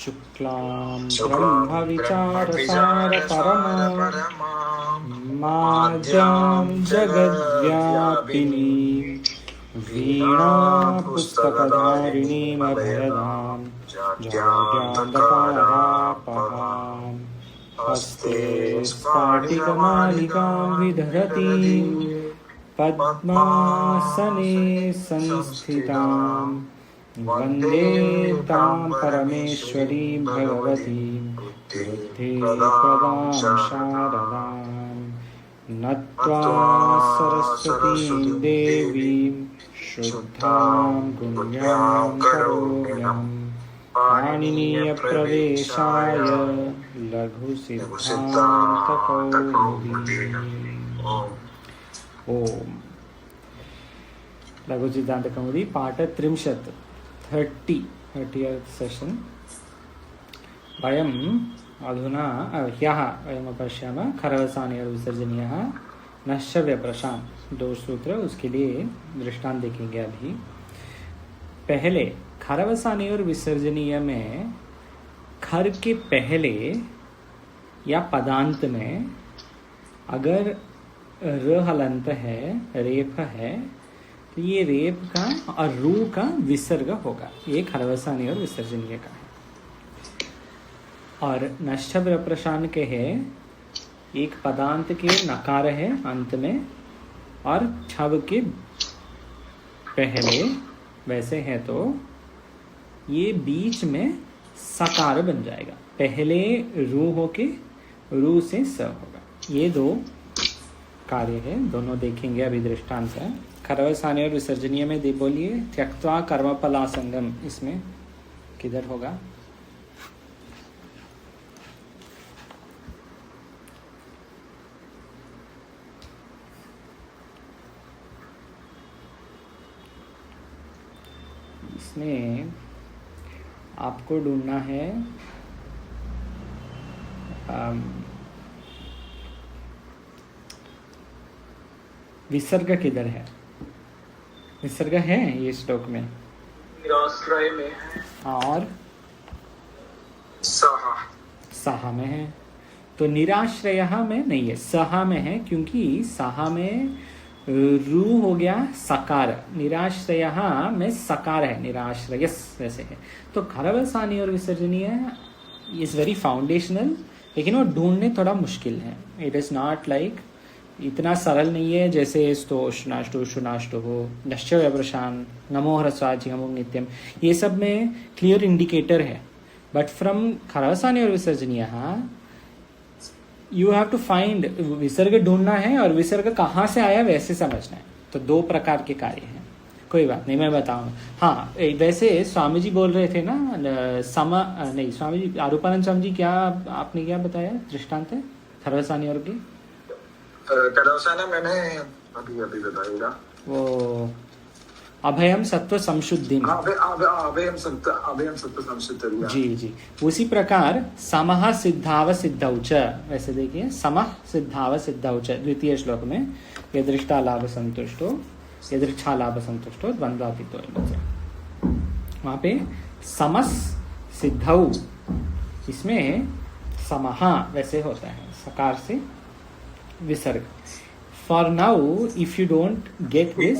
शुक्लां ब्रह्मविचारसारपरमां माज्यां जगद्व्यापिनीं वीणापुस्तकधारिणीमभयदां जाड्यान्तकारापहां हस्ते स्फाटिकमालिकां विदधतीं पद्मासने संस्थितां वन्दे तां परमेश्वरीं भगवतीं बुद्धिप्रदां शारदां नत्वा सरस्वतीं देवीं शुद्धां पुण्यां करोम्यहं पाणिनीयप्रवेशाय लघुसिद्धान्तकौमुदी। ओम लघुसिद्धान्तकौमुदी पाठ 30th सेशन्। वयम् अधुना ह्यः वयम् अपश्यामः खरवसानयोर्विसर्जनीयः नश्च व्यप्रशान्, 2 सूत्र, उसके लिए दृष्टांत देखेंगे अभी। पहले खरवसानयोर्विसर्जनीय में खर के पहले या पदांत में अगर र हलंत है, रेफ है, तो ये रेप का और रू का विसर्ग होगा। ये खरवसानी और विसर्जनीय का है। और नश्च व्यप्रशान के है, एक पदांत के नकार है अंत में और छव के पहले वैसे है, तो ये बीच में सकार बन जाएगा। पहले रू होके रू से स होगा। ये 2 कार्य है, दोनों देखेंगे अभी दृष्टांत है। खरवसानी और विसर्जनीय में दे बोलिए त्यक्त्वा कर्मफलासंगम, इसमें किधर होगा? इसमें आपको ढूंढना है विसर्ग किधर है? विसर्ग है ये श्लोक में, निराश्रय में है और सहा में है। तो निराश्रय में नहीं है, सहा में है, क्योंकि सहा में रू हो गया सकार, निराश्रय में सकार है, निराश्रयस वैसे है। तो खरवसानी और विसर्जनीय इज वेरी फाउंडेशनल, लेकिन वो ढूंढने थोड़ा मुश्किल है। इट इज नॉट लाइक इतना सरल नहीं है जैसे स्तोष नाष्टो शुनाष्टो हो, नश्च व्यप्रशान, नमो ह्रस्वाचि हमो नित्यम, ये सब में क्लियर इंडिकेटर है। बट फ्रॉम खरवसानी और विसर्जनीय यू हैव टू फाइंड, विसर्ग ढूंढना है और विसर्ग कहाँ से आया वैसे समझना है। तो 2 प्रकार के कार्य हैं। कोई बात नहीं, मैं बताऊँ। हाँ, वैसे स्वामी जी बोल रहे थे ना, नहीं स्वामी जी, आरूपानंद स्वामी जी, क्या आपने क्या बताया दृष्टांत है खरवसानी और की? खरवसाना मैंने अभी बताऊंगा। वो अभयम सत्व संशुद्धि, अभयम सत्व संशुद्धि। जी जी, उसी प्रकार समः सिद्धाव सिद्धौच, वैसे देखिए समः सिद्धाव सिद्धौच, द्वितीय श्लोक में यदृष्टा लाभ संतुष्टो यदृच्छा लाभ संतुष्टो द्वंद्वातीतो, वहां पे समस सिद्धौ, इसमें समः वैसे होता है सकार से विसर्ग। For now if you don't get this,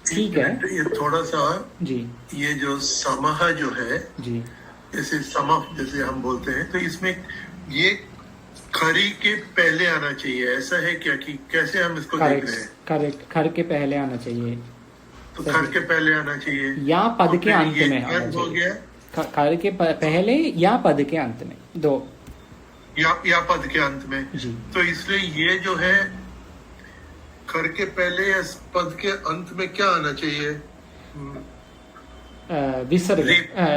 ठीक है, ये थोड़ा सा जी, ये जो समह जो है जी, जैसे समह जैसे हम बोलते हैं, तो इसमें ये खरी के पहले आना चाहिए, ऐसा है क्या? कि कैसे हम इसको देख रहे हैं? करेक्ट, खर के पहले आना चाहिए, तो खर के पहले आना चाहिए या पद के अंत में आना हो गया, खर के पहले या पद के अंत में, 2 या पद के अंत में जी। तो इसलिए ये जो है खर के पहले या पद के अंत में क्या आना चाहिए? विसर्ग,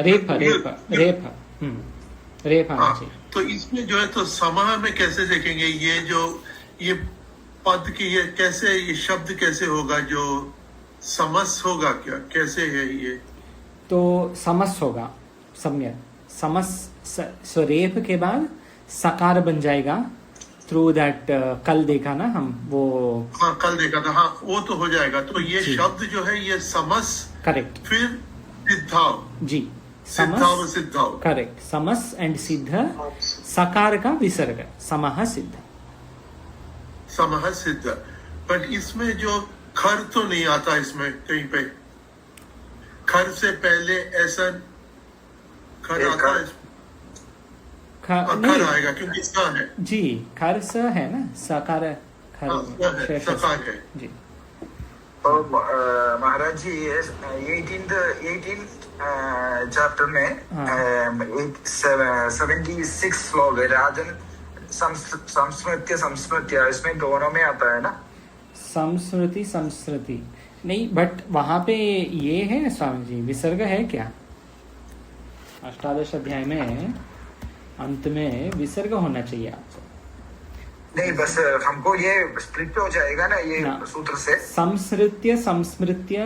रेफ आना चाहिए। तो इसमें जो है, तो समाह में कैसे देखेंगे ये जो ये पद की, ये कैसे, ये शब्द कैसे होगा? जो समस होगा क्या? कैसे है ये? तो समस होगा, सम्यक समस, रेफ के बाद सकार बन जाएगा थ्रू दैट, कल देखा ना हम वो, हाँ कल देखा था, हाँ वो तो हो जाएगा। तो ये शब्द जो है ये समस, करेक्ट, फिर सिद्धाव जी, सिद्धाव सिद्धाव, करेक्ट, समस एंड सिद्ध, सकार का विसर्ग, समः सिद्ध, समः सिद्ध। बट इसमें जो खर तो नहीं आता, इसमें कहीं पे खर से पहले ऐसा खर आता है, खर आएगा क्योंकि सा है जी, खर स है ना, सकार खर सकार है जी। और महाराज जी 18th चैप्टर में 76 श्लोक है, राजन संस्मृत्य, इसमें दोनों में आता है ना, संस्मृति संस्कृति नहीं, बट वहां पे ये है स्वामी जी, विसर्ग है क्या? अष्टादश अध्याय में अंत में विसर्ग होना चाहिए आपको। नहीं, बस हमको ये स्प्लिट हो जाएगा ना ये सूत्र से। संस्मृत्य संस्मृत्य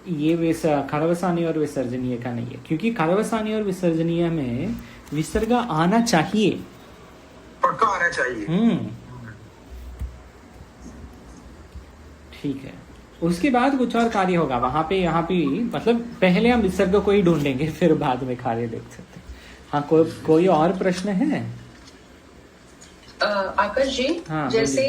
ये खरवसानी और विसर्जनीय का नहीं है, क्योंकि खरवसानी और विसर्जनीय में विसर्ग आना चाहिए, पक्का आना चाहिए। ठीक है, उसके बाद कुछ और कार्य होगा वहां पे, यहाँ पे मतलब पहले हम विसर्ग को ही ढूंढेंगे, फिर बाद में कार्य देख सकते हैं। हाँ, कोई और प्रश्न है? आकाश जी, हाँ, जैसे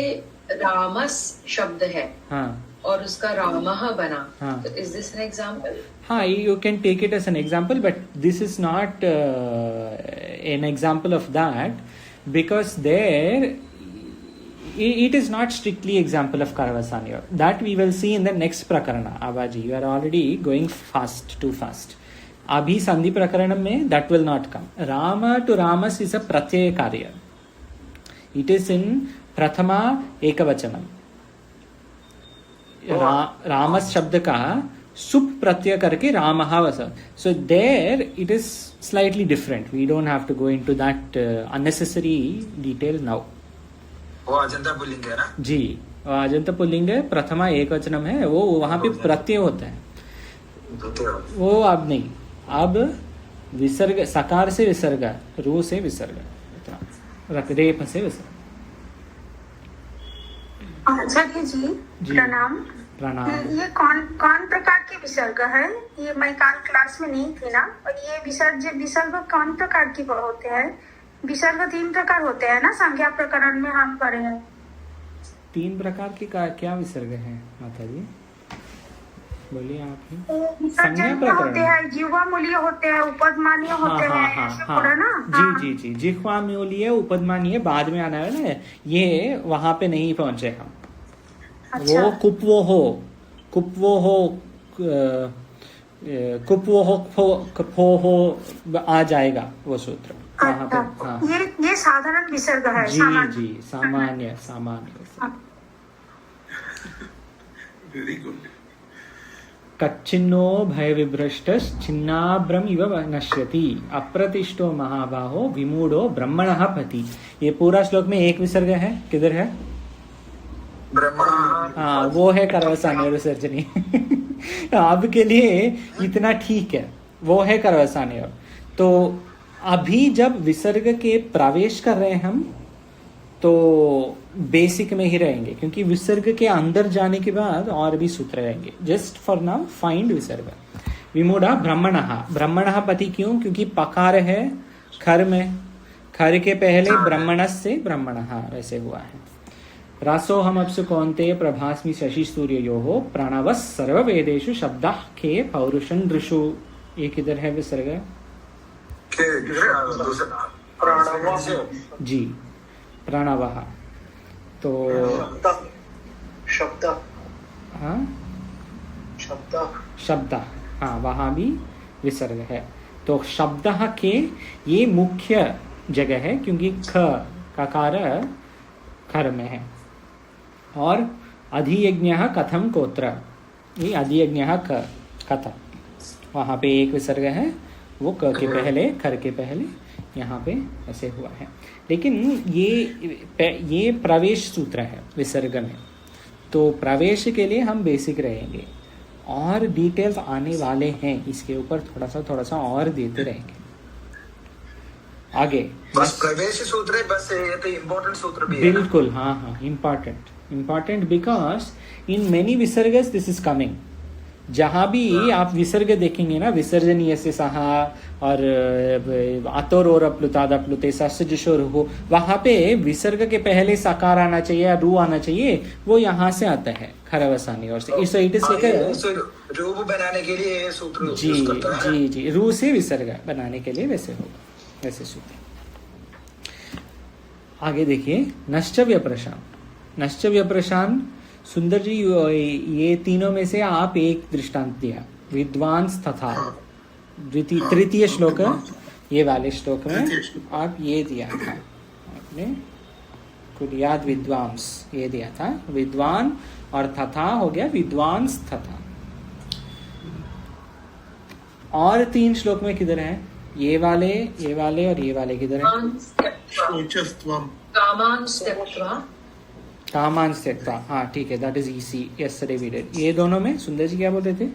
रामस शब्द है, हाँ, और उसका रामः बना, हाँ, तो इज दिस एन एग्जांपल? हाँ, you can take it as an example, but this is not an example of that, because there it is not strictly example of Karavasanya. That we will see in the next prakarana. Abaji, you are already going too fast. Abhi Sandhi prakaranam mein that will not come. Rama to Ramas is a pratyaya karya. It is in prathama ekavachanam. Ramas शब्द का सुप प्रत्यय करके रामः वसा. So there it is slightly different. We don't have to go into that unnecessary detail now. वो Ajanta pulling है ना जी, Ajanta pulling है, प्रथमा एकवचनम है, वो वहां पे प्रत्यय होता है, वो अब नहीं, अब विसर्ग, सकार से विसर्ग, रू से विसर्ग, रेप से विसर्ग। आचार्य जी प्रणाम। प्रणाम। ये कौन प्रकार के विसर्ग है? ये मैं काल क्लास में नहीं थी ना, और ये विसर्ग कौन प्रकार के होते हैं? विसर्ग 3 प्रकार होते हैं ना, संज्ञा प्रकरण में हम पढ़े हैं। 3 प्रकार के क्या विसर्ग है माता जी? बोलिए आप ही। विसर्जनीय होते हैं, जिह्वामूलीय होते हैं, उपदमानीय होते हैं, ऐसे पढ़ा ना? जी, जिह्वामूलीय उपदमानीय बाद में आना है ना, ये वहां पे नहीं पहुंचे हम। अच्छा। वो कुपवो हो आ जाएगा वो सूत्र वहां पे। हाँ। ये साधारण विसर्ग है। जी, सामान्य। Very good. कच्चिन्नो भय विभ्रष्ट छिन्नाभ्रम इव नश्यति, अप्रतिष्ठो महाबाहो विमूढ़ो ब्रह्मणः पति। ये पूरा श्लोक में एक विसर्ग है, किधर है? हाँ, वो है करवसानी और विसर्जनी। अब के लिए इतना ठीक है, वो है करवसानी। और तो अभी जब विसर्ग के प्रवेश कर रहे हैं हम, तो बेसिक में ही रहेंगे, क्योंकि विसर्ग के अंदर जाने के बाद और भी सूत्र रहेंगे। जस्ट फॉर नाउ फाइंड विसर्ग। विमूढ़ा ब्रह्मणः पति, क्यों? क्योंकि पकार है खर में, खर के पहले ब्रह्मणस् से ब्रह्मणः वैसे हुआ है। रासो हम अपसु कौन्तेय प्रभास्मि शशि सूर्ययोः प्रणवः सर्ववेदेषु शब्दः के पौरुषं दृशु। ये किधर है विसर्ग? जी, प्रणवः। तो शब्द, हाँ, शब्द, हाँ, वहां भी विसर्ग है। तो शब्द के ये मुख्य जगह है, क्योंकि ख ककार खर में है। और अधियज्ञः कथम कोत्र, ये अधियज्ञः कथम, वहां पे एक विसर्ग है, वो क के पहले, खर के पहले, यहाँ पे ऐसे हुआ है। लेकिन ये प्रवेश सूत्र है विसर्ग में, तो प्रवेश के लिए हम बेसिक रहेंगे, और डिटेल्स आने वाले हैं इसके ऊपर, थोड़ा सा और देते रहेंगे आगे। बस प्रवेश सूत्र है, बस ये तो इम्पोर्टेंट सूत्र भी है। बिल्कुल, हाँ, इम्पोर्टेंट बिकॉज इन मेनी विसर्गस दिस इज कमिंग। जहां भी आप विसर्ग देखेंगे ना, विसर्जनीय से सहा और आतोर और प्लुताद प्लुते सस्जुषोर हो, वहां पे विसर्ग के पहले सकार आना चाहिए या रू आना चाहिए, वो यहाँ से आता है खरवसानी और से। इट इज रूप बनाने के लिए सूत्र जी यूज करता है। जी जी, रू से विसर्ग बनाने के लिए वैसे होगा, वैसे सूत्र। आगे देखिए नश्चव्य प्रशान। नश्चव्य प्रशान सुंदर जी, ये तीनों में से आप एक दृष्टांत दिया, विद्वांस तथा तृतीय श्लोक, ये वाले श्लोक में आप ये दिया था आपने, कुर्याद विद्वांस ये दिया था, विद्वान और तथा हो गया विद्वांस तथा। और 3 श्लोक में किधर है? ये वाले और ये वाले किधर है? शोचस्त्वम कामान त्यक्त्वा, कामान त्यक्त्वा, हाँ ठीक है, that is easy, yesterday we did. ये दोनों में सुंदर जी क्या बोलते थे?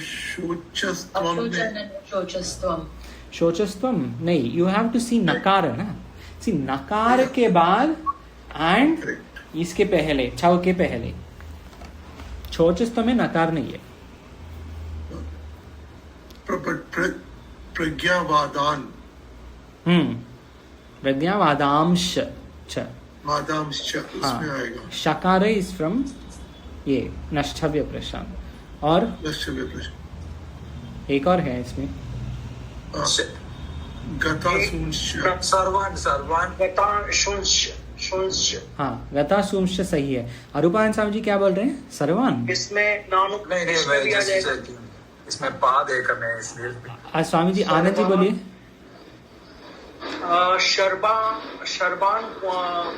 शोचस्त्वम में शोचस्त्वम, शोचस्त्वम नहीं, यू हैव टू सी नकार ना, सी नकार के बाद एंड इसके पहले, छव के पहले। शोचस्त्वम में नकार नहीं है। प्रज्ञावादान, प्रज्ञावादांश च, वादांश उसमें आएगा। शकार इज फ्रॉम ये नष्टव्य प्रशान। और नश्चव्य प्रशान एक और है इसमें, गतासूंश सर्वान हाँ गतासूंश सही है। अरूपायन स्वामी जी क्या बोल रहे हैं? सर्वान। इसमें नाम नहीं इसमें भी आ जाएगा। इसमें पा देकर मैं इसलिए आज स्वामी जी आनंद जी बोलिए। शर्बान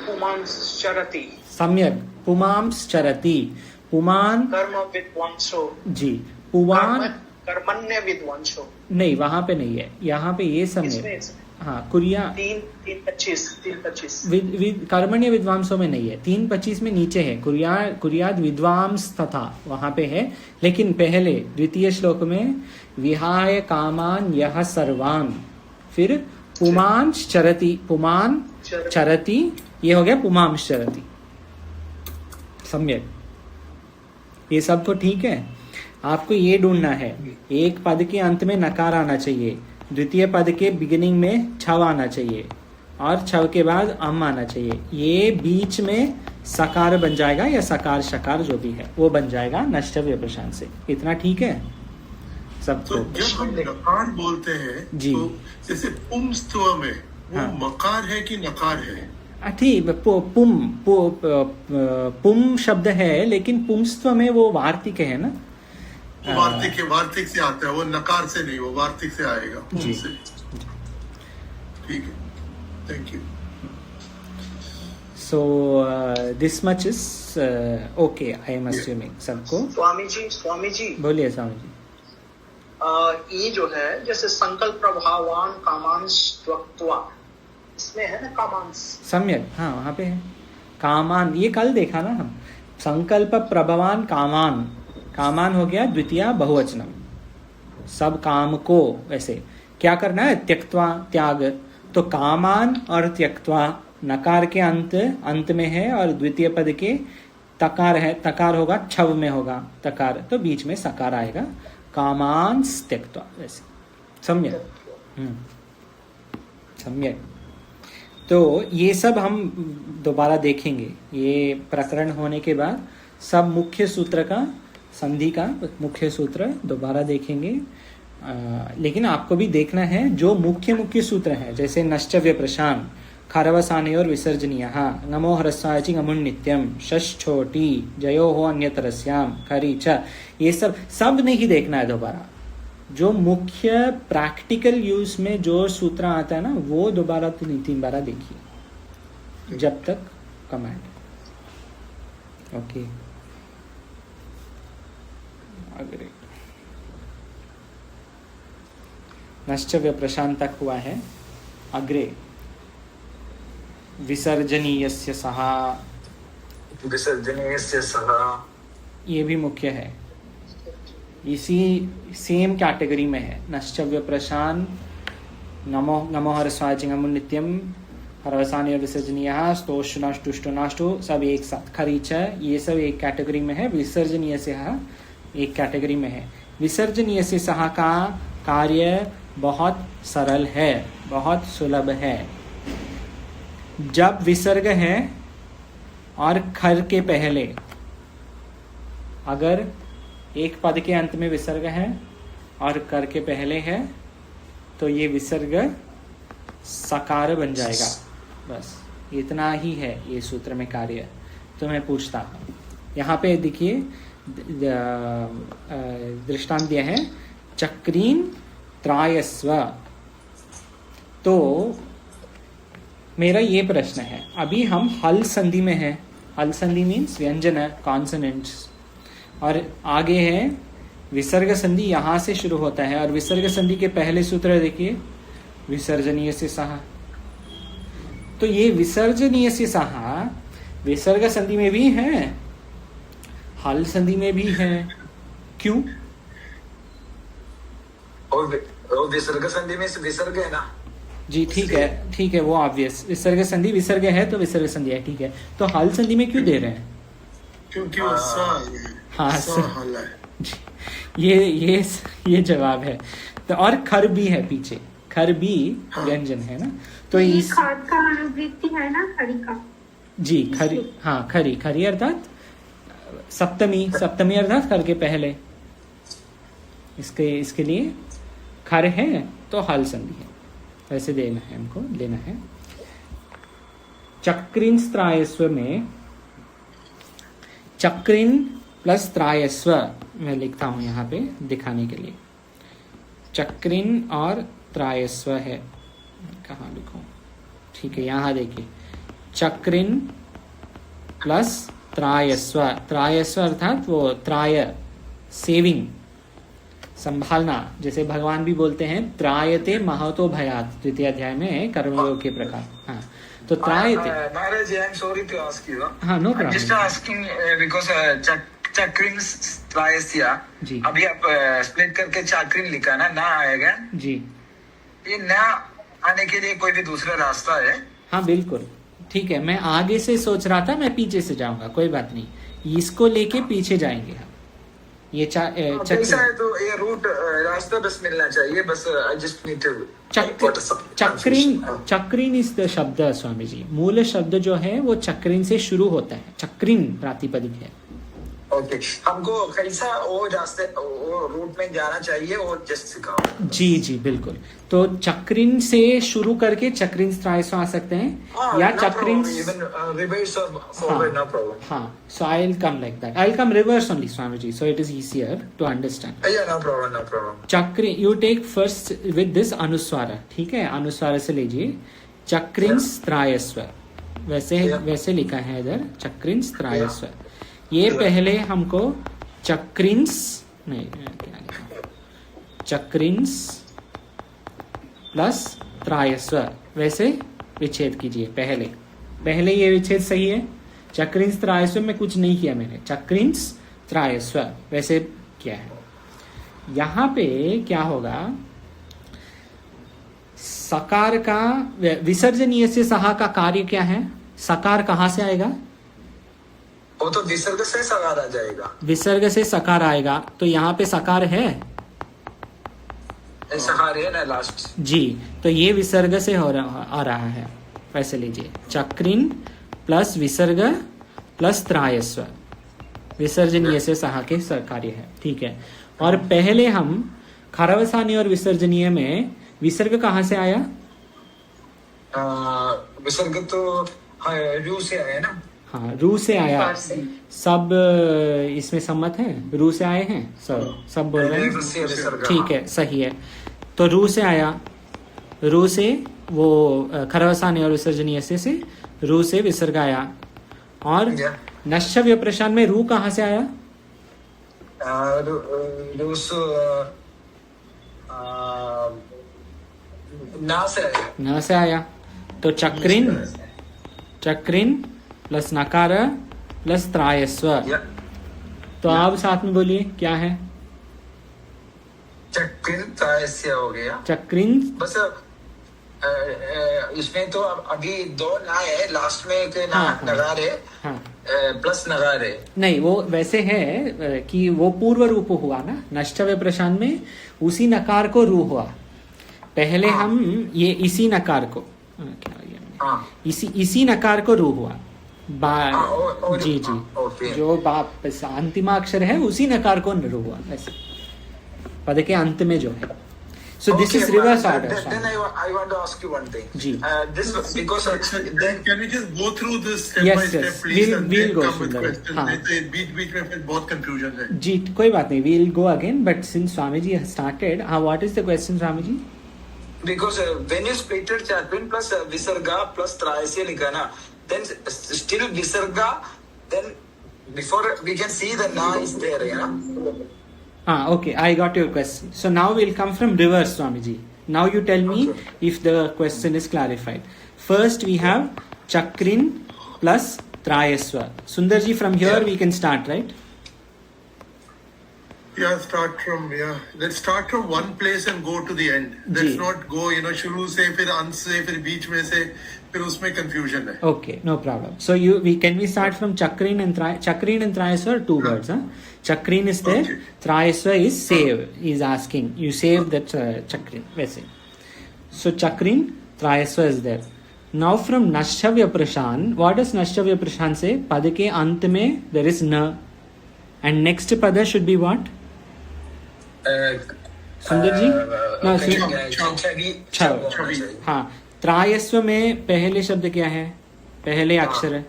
पुमांश्चरति, सम्यक, पुमांश्चरति, पुमान कर्म विद्वांसो, जी, पुमान कर्मण्य विद्वांसो, नहीं वहां पे नहीं है, यहाँ पे ये समय इसमें हाँ कुरिया 3:25 कर्मण्य विद्वांसों में नहीं है, 3:25 में नीचे है, कुरियाद विद्वांस तथा वहां पे है। लेकिन पहले द्वितीय श्लोक में विहाय कामान यह सर्वान, फिर पुमांश चरति, पुमान चरति, ये हो गया पुमांश चरति। सम्यक, ये सब तो ठीक है। आपको ये ढूंढना है, एक पद के अंत में नकार आना चाहिए, द्वितीय पद के बिगिनिंग में छव आना चाहिए और छव के बाद अम आना चाहिए। ये बीच में सकार बन जाएगा या सकार शकार जो भी है वो बन जाएगा नष्टव्य प्रशांत से। इतना ठीक है सबको? तो जब हम नकार बोलते हैं जी, तो जैसे पुंस्त्व में वो हाँ। मकार है कि नकार है? ठीक, पुम शब्द है, लेकिन पुंस्त्व में वो वार्तिक है ना, वार्तिक से आता है, वो नकार से नहीं, वो वार्तिक से आएगा, पुं जी। से। ठीक है, thank you. So this much is okay, I am assuming सबको। स्वामी जी बोलिए स्वामी जी। ये जो है जैसे संकल्प प्रभावान कामांश त्वक्त्वा, इसमें है ना कामांश। सम्यक, हाँ वहां पे है कामान, ये कल देखा ना हम। संकल्प प्रभवान कामान, कामान हो गया द्वितीय बहुवचनम, सब काम को। वैसे क्या करना है? त्यक्त्वा, त्याग। तो कामान और त्यक्त्वा नकार के अंत में है और द्वितीय पद के तकार है, तकार होगा छव में होगा तकार, तो बीच में सकार आएगा, कामान त्यक्त्वा। वैसे सम्यक, सम्यक। तो ये सब हम दोबारा देखेंगे, ये प्रकरण होने के बाद सब मुख्य सूत्र का, संधि का मुख्य सूत्र दोबारा देखेंगे। लेकिन आपको भी देखना है जो मुख्य सूत्र हैं, जैसे नश्चव्य प्रशान, खारवसाने और विसर्जनीय, हाँ, नमो ह्रस्वाचि गमुन नित्यम, षष्ठोटी जयो हो अन्यतरस्याम खरी च, ये सब नहीं देखना है दोबारा। जो मुख्य प्रैक्टिकल यूज में जो सूत्र आता है ना, वो दोबारा 3 बार देखिए जब तक कमांड। ओके, अग्रे नश्चव्य प्रशांत तक हुआ है। अग्रे विसर्जनीयस्य सह, विसर्जनीयस्य सह, ये भी मुख्य है, इसी सेम कैटेगरी में है। नश्चव्य प्रशान, नमो ह्रस्वाचि गमुन नित्यम, खरवसानी और विसर्जनीय, स्तोष्टु नष्टु ष्टु नष्टु सब एक साथ, खरीच ये सब एक कैटेगरी में है, विसर्जनीय से एक कैटेगरी में है। विसर्जनीय से सह का कार्य बहुत सरल है, बहुत सुलभ है। जब विसर्ग है और खर के पहले, अगर एक पद के अंत में विसर्ग है और कर के पहले है तो ये विसर्ग सकार बन जाएगा। बस इतना ही है ये सूत्र में कार्य। तो मैं पूछता हूँ, यहाँ पे देखिए दृष्टांत दिया है, चक्रीन त्रायस्व। तो मेरा ये प्रश्न है, अभी हम हल संधि में है। हल संधि मीन्स व्यंजन कॉन्सोनेंट्स, और आगे है विसर्ग संधि, यहाँ से शुरू होता है। और विसर्ग संधि के पहले सूत्र देखिए, विसर्जनीय से सह। तो ये विसर्जनीय से सह विसर्ग संधि में भी है, हल संधि में भी है। क्यों? और विसर्ग संधि में विसर्ग है ना जी, ठीक है, ठीक है, वो ऑब्वियस। विसर्ग संधि विसर्ग है तो विसर्ग संधि है, ठीक है। तो हल संधि में क्यों दे रहे हैं? क्योंकि वो हल है। ये जवाब है। तो और खर भी है पीछे, खर भी व्यंजन है ना, तो इस खर का अनुवृत्ति है ना, खरी का। जी, खरी, हाँ, खरी, खरी अर्थात सप्तमी, सप्तमी अर्थात खर के पहले। इसके लिए खर है तो हल संधि है, वैसे देना है हमको, लेना है। चक्रिन त्रायस्व में चक्रिन प्लस त्रायस्व मैं लिखता हूं यहाँ पे दिखाने के लिए। चक्रिन और त्रायस्व है, कहाँ लिखूं? ठीक है, यहाँ देखिए, चक्रिन प्लस त्रायस्व। त्रायस्व अर्थात वो त्राय, सेविंग, संभालना। जैसे भगवान भी बोलते हैं त्रायते महतो भयात, द्वितीय अध्याय में कर्मयोग के प्रकार। हाँ, तो त्रायते। महाराज, I am sorry to ask you. हाँ, no problem. Just asking because चक्रिन त्रायस्या, जी, अभी आप स्प्लिट करके चक्रिन लिखा ना आएगा जी। ये ना आने के लिए कोई भी दूसरा रास्ता है? हाँ, बिल्कुल ठीक है। मैं आगे से सोच रहा था, मैं पीछे से जाऊंगा, कोई बात नहीं, इसको लेके पीछे जाएंगे हम। ये ऐसा है तो ये रूट रास्ता बस मिलना चाहिए, बस आई जस्ट नीड टू चक्रिन। चक्रिन इस शब्द स्वामी जी, मूल शब्द जो है वो चक्रिन से शुरू होता है, चक्रिन प्रातिपदिक है। ओके, हमको कैसा वो रास्ते वो रूट में जाना चाहिए वो जस्ट सिखाओ। जी जी, बिल्कुल। तो चक्रिन से शुरू करके चक्रिन त्रायस्व आ सकते हैं, या चक्रिन रिवर्स और फॉरवर्ड, नो प्रॉब्लम। हाँ, so I'll come like that. I'll come reverse only, Swamiji, so it is easier to understand. Yeah, no problem, no problem. चक्रिन, you take first with this अनुस्वार, ठीक है? अनुस्वार से लीजिए, चक्रिन त्रायस्व, वैसे लिखा है इधर, चक्रिन त्रायस्व। ये पहले हमको चक्रिंस नहीं, क्या लिखा, चक्रिंस प्लस त्रायस्व, वैसे विच्छेद कीजिए। पहले ये विच्छेद सही है। चक्रिंस त्रायस्व में कुछ नहीं किया मैंने, चक्रिंस त्रायस्व वैसे किया है। यहां पे क्या होगा, सकार का विसर्जनीय से सहा का कार्य क्या है? सकार कहां से आएगा? वो तो विसर्ग से सकार आ जाएगा। विसर्ग से सकार आएगा, तो यहाँ पे सकार है, सकार है ना लास्ट। जी, तो ये विसर्ग से आ रहा है, वैसे लीजिए, चक्रिन प्लस विसर्ग प्लस त्रायस्व, विसर्जनीय से सहा के कार्य है, ठीक है। और पहले हम खरवसानी और विसर्जनीय में विसर्ग कहाँ से आया? विसर्ग तो रू से आया ना। हाँ, रू से आया। सब इसमें सम्मत है, रू से आए हैं, सब बोल रहे हैं, ठीक है, सही है। तो रू से आया, रू से वो खरवसानी और विसर्जनीय से रू से विसर्ग आया। और नश्य प्रशान में रू कहाँ से आया? ना से आया। तो चक्रिन प्लस नकार प्लस त्रायस्व। तो आप साथ में बोलिए क्या है? चक्रिन त्रायस्व हो गया। चक्रिन, बस इसमें तो अभी दो ना है, लास्ट में एक ना हाँ, हाँ। नगार है, हाँ प्लस नगार है। नहीं, वो वैसे है कि वो पूर्व रूप हुआ ना, नष्टव्य प्रशांत में उसी नकार को रू हुआ। पहले हाँ। हम ये इसी नकार को क्या ये हाँ इसी नकार को रू हुआ हाँ, और- जी जी, ओके। जो बाप अंतिमाक्षर है उसी नकार को रू हुआ वैसे पद के अंत में जो है। So this is reverse Then order. I want to ask you one thing. जी। This because then Can we just go through this step Yes, by step, yes. please, We'll- and we'll then go, come with Sundar. questions? हाँ। नहीं तो बीच बीच में फिर बहुत confusion है। जी कोई बात नहीं, we'll go again, but since Swami ji started, हाँ what is the question Swami ji? because when you splitted Chaplin plus Visarga plus Trayasya लिखा ना, then still Visarga, then before we can see the na is there, you know. Ah, okay, I got your question. So now we'll come from reverse, Swamiji. Now you tell me if the question is clarified. First we have Chakrin plus Trayasva. Sundarji, from here Yeah. we can start, right? Let's start from one place and go to the end. Let's ji. not go, शुरू से फिर अंत से फिर बीच में से फिर उसमें confusion है। Okay, no problem. So can we start from Chakrin and Trayasva are two words, huh? Chakrin is there, Okay. Trayasva is save. Is asking you save that Chakrin. वैसे. So Chakrin, Trayasva is there. Now from Nashavya Prashan, what does Nashavya Prashan say? Pad के अंत में there is na, and next pada should be what? सुंदर जी? No, छवि हाँ, त्रायस्व में पहले शब्द क्या है? पहले अक्षर है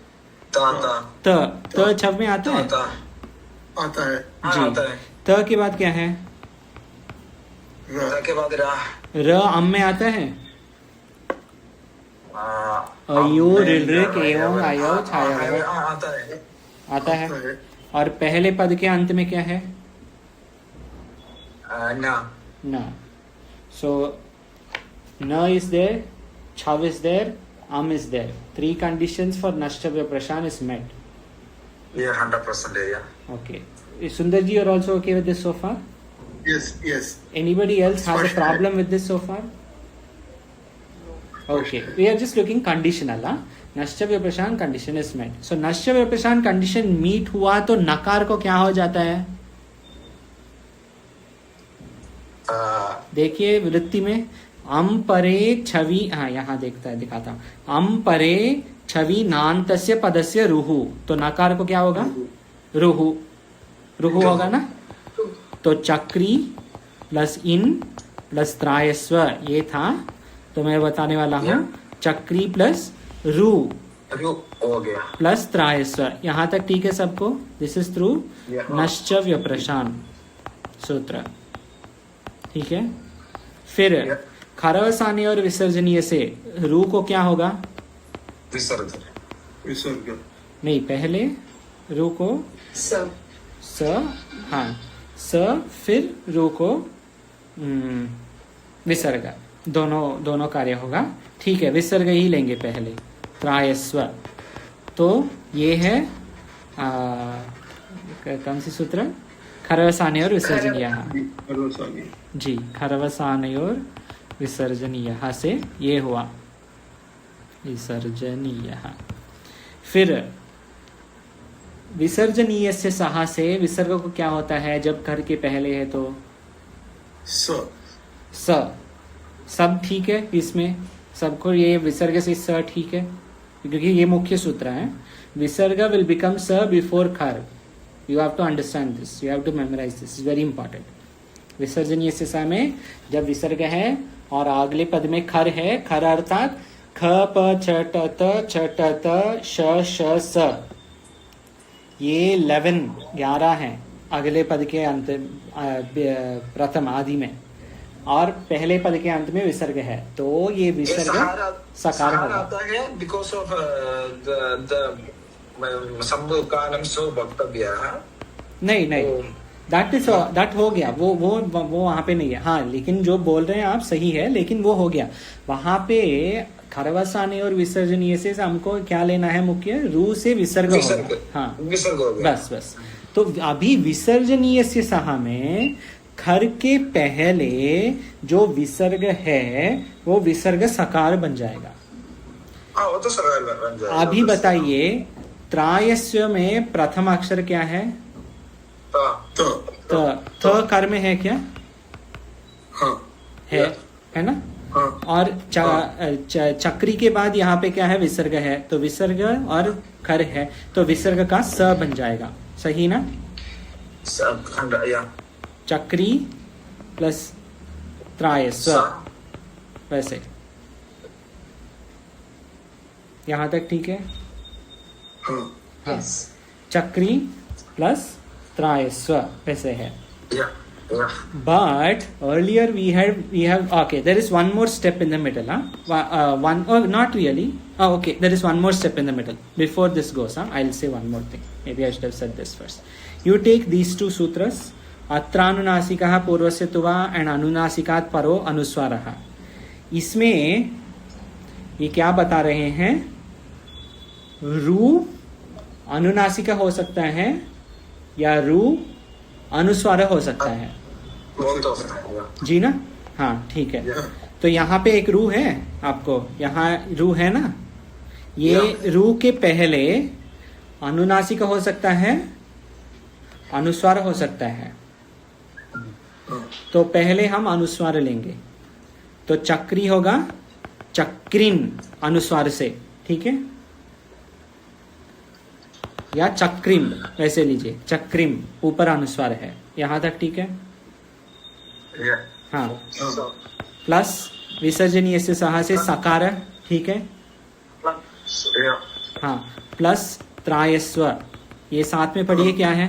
ता त छव में आता है आता है जी। आता है। त के बाद क्या है? र- के बाद रा र अम में आता है। अयो ऋ एवं आयो छाया आता है। आता है। और पहले पद के अंत में क्या है? ना न। सो न इज देयर, छव is there, am is there. Three conditions for Nashtavya Prashan is met. ये 100% है या। Okay. Sundar ji, you're also okay with this so far? Yes. Anybody else has a Spashta. problem with this so far? Okay. We are just looking conditional. Huh? Nashtavya Prashan condition is met. So Nashtavya Prashan condition meet हुआ तो नकार को क्या हो जाता है? देखिए वृत्ति में अम परे छवि, हाँ यहाँ दिखाता हूँ। अम परे छवि नान्तस्य पदस्य रुहु, तो नकार को क्या होगा? रुहु होगा ना। तो चक्री प्लस इन प्लस त्रायस्व ये था, तो मैं बताने वाला हूँ चक्री प्लस रू हो गया प्लस त्रायस्व। यहाँ तक ठीक है सबको? दिस इज थ्रू नश्चव्य प्रशान सूत्र, ठीक है। फिर खरवसानी और विसर्जनीय से रू को क्या होगा? विसर्ग नहीं, पहले रू को सब स, हाँ स, फिर रू को विसर्ग, दोनों कार्य होगा, ठीक है। विसर्ग ही लेंगे पहले, त्रायस्व। तो ये है कौन सी सूत्र? खरवसानी और विसर्जनीय जी, खरवसानी और विसर्जनीय से ये हुआ विसर्जनीय। फिर विसर्जनीय से सहा से विसर्ग को क्या होता है जब घर के पहले है? तो स। सब ठीक है, इसमें सबको ये विसर्ग से स ठीक है, क्योंकि ये मुख्य सूत्र है। विसर्ग विल बिकम स बिफोर खर। You have to understand this. You have to memorize this. It's very important. विसर्जनीय से सा में जब विसर्ग है और अगले पद में खर है, खर अर्थात ख प छ ट त छ ट त श श स, ये 11 हैं अगले पद के अंत प्रथम आदि में, और पहले पद के अंत में विसर्ग है, तो ये विसर्ग सकार होगा। आता है because of the संभवकालम सो वक्तव्य। नहीं, दैट हो गया, वो वहां पे नहीं है। हाँ, लेकिन जो बोल रहे हैं आप सही है, लेकिन वो हो गया वहां पे। खरवसानी और विसर्जनीय से हमको क्या लेना है? मुख्य रू से विसर्ग होगा। हाँ, विसर्ग हो गया। बस। तो अभी विसर्जनीय से सहा में खर के पहले जो विसर्ग है वो विसर्ग सकार बन जाएगा। हाँ वो तो सरल बन जाएगा। अभी बताइए त्रायस्य में प्रथम अक्षर क्या है? तो त कर में है क्या? हाँ है ना? हाँ और चक्री के बाद यहाँ पे क्या है? विसर्ग है, तो विसर्ग और खर है तो विसर्ग का स बन जाएगा, सही ना? या चक्री प्लस त्रायस्व, वैसे यहाँ तक ठीक है? हाँ हाँ, चक्री प्लस त्रायस्व वैसे है। या But earlier we have okay, there is one more step in the middle, one or not really. Okay, there is one more step in the middle. Before this goes, I'll say one more thing. Maybe I should have said this first. You take these two sutras, अत्रानुनासिकः पूर्वस्य तुवा and अनुनासिकात् परो अनुस्वारः. इसमें ये क्या बता रहे हैं? रू अनुनासिका हो सकता है या रू अनुस्वार हो सकता है जी ना? हाँ ठीक है। तो यहाँ पे एक रू है, आपको यहाँ रू है ना, ये रू के पहले अनुनासिक हो सकता है, अनुस्वार हो सकता है। तो पहले हम अनुस्वार लेंगे, तो चक्री होगा चक्रिन अनुस्वार से, ठीक है? या चक्रिम वैसे लीजिए, चक्रिम ऊपर अनुस्वार है, यहाँ तक ठीक है? हाँ, प्लस विसर्जनीय से सहा से सकार, ठीक है? हाँ, प्लस त्रायस्व, ये साथ में पढ़िए क्या है?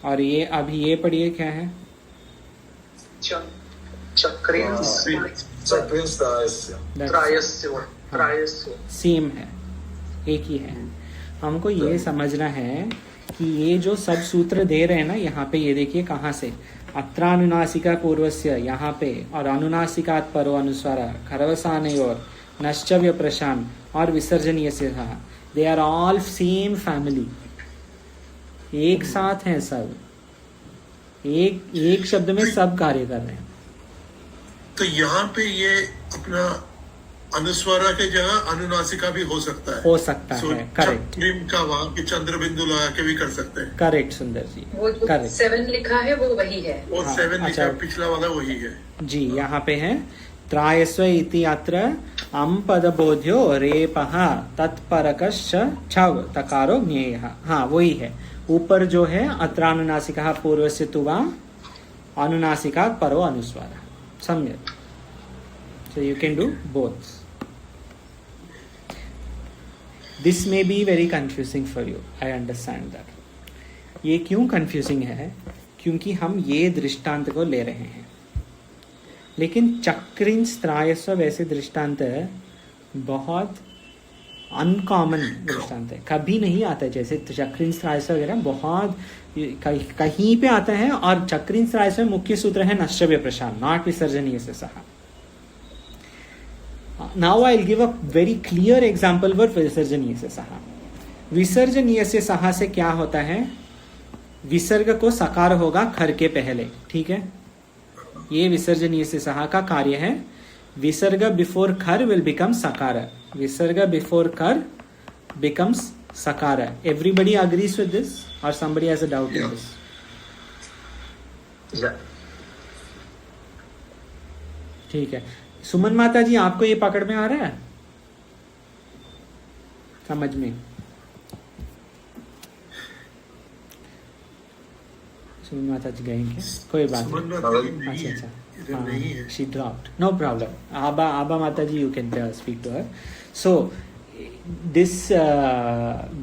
और ये अभी ये पढ़िए क्या है? सेम है, एक ही है। हमको ये समझना है कि ये जो सब सूत्र दे रहे हैं ना यहाँ पे, ये देखिए कहाँ से, अत्रानुनासिका पूर्वस्य यहाँ पे, और अनुनासिकात् परो अनुस्वार, खरवसानयोर, नश्चव्य प्रशान और विसर्जनीय से, they are all same family, एक साथ हैं सब, एक शब्द में सब कार्य कर रहे हैं। तो यहाँ पे ये अपना अनुस्वारा के जगह अनुनासिका भी हो सकता है, हो सकता है, करेक्ट। चक्रिम का वहाँ के चंद्र बिंदु लगा के भी कर सकते हैं, करेक्ट सुंदर जी, वो जो करेक्ट। 7 लिखा है वो वही है, और हाँ, 7 लिखा अच्छा। पिछला वाला वही है जी। यहाँ पे है त्रायस्व इति अत्र अम पदबोध्यो रेपः तत्परकश्च छव तकारो ज्ञेयः। हाँ वही है, ऊपर जो है अत्रानुनासिकः पूर्वस्य तुवा अनुनासिकात् परो अनुस्वारः, सम्यक्। So you can do both. This may be very confusing for you. I understand that. ये क्यों confusing है? क्योंकि हम ये दृष्टांत को ले रहे हैं, लेकिन चक्रिन त्रायस्व वैसे दृष्टांत बहुत अनकॉमन दृष्टांत है, कभी नहीं आता है। जैसे चक्रिन त्रायस्व वगैरह बहुत कहीं पे आता है, और चक्रिन त्रायस्व में मुख्य सूत्र है नश्चव्य प्रशान, नॉट विसर्जनीय से सहा। Now I'll give a very clear example for विसर्जनीय से सहा। विसर्जनीय से सहा से क्या होता है? विसर्ग को सकार होगा खर के पहले, ठीक है? ये विसर्जनीय से सहा का कार्य है। विसर्ग बिफोर खर विल बिकम सकार, विसर्ग बिफोर कर becomes sakara. Everybody agrees with this, or somebody has a doubt in this? ठीक है। सुमन माता जी, आपको ये पकड़ में आ रहा है, समझ में? सुमन माता जी गए क्या? कोई बात नहीं। अच्छा हाँ, she dropped. No problem. आबा माता जी, you can speak to her. So this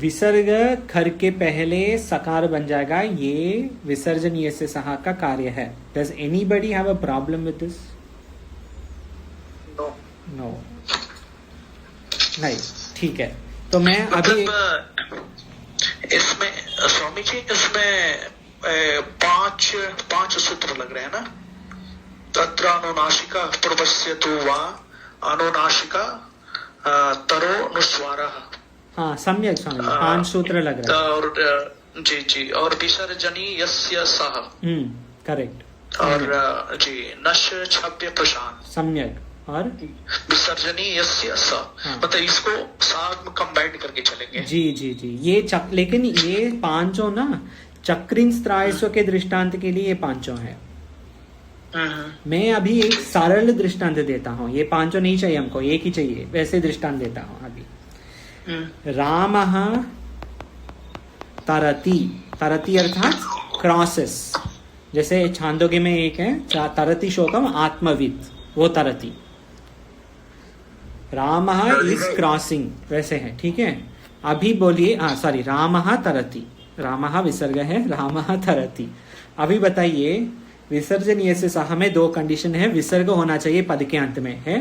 विसर्ग खर के पहले सकार बन जाएगा, ये विसर्जनीय से सहा का कार्य है। Does anybody have a problem with this? No. नहीं, ठीक है। तो मैं अभी इसमें स्वामी जी, इसमें पांच सूत्र लग रहे हैं ना? तत्र अनुनासिका पूर्वस्य तु वा अनुनासिका तरो अनुस्वारः। हाँ सम्यक स्वामी, 5 सूत्र लग रहे हैं। और जी जी, और विसर्जनी यस्य सह, करेक्ट, और जी नश छव्य प्रशांत, सम्यक, और विसर्जनी यस्य स, हाँ। मतलब इसको साथ में कंबाइन करके चलेंगे। जी जी जी, ये लेकिन ये पांचों ना चक्रिंग त्रायस्व के दृष्टांत के लिए ये पांचों है। मैं अभी एक सरल दृष्टांत देता हूँ, ये पांचों नहीं चाहिए हमको, एक ही चाहिए, वैसे दृष्टांत देता हूँ अभी। रामः तरति, तरति अर्थात क्रॉसेस, जैसे छांदोग्य में एक है तरति शोकम आत्मविद, वो तरति। रामः इज क्रॉसिंग, वैसे है, ठीक है। अभी बोलिए, सॉरी, रामः तरति, रामः विसर्ग है, रामः तरति। अभी बताइए, विसर्जनीय से सह में दो कंडीशन है, विसर्ग होना चाहिए पद के अंत में, है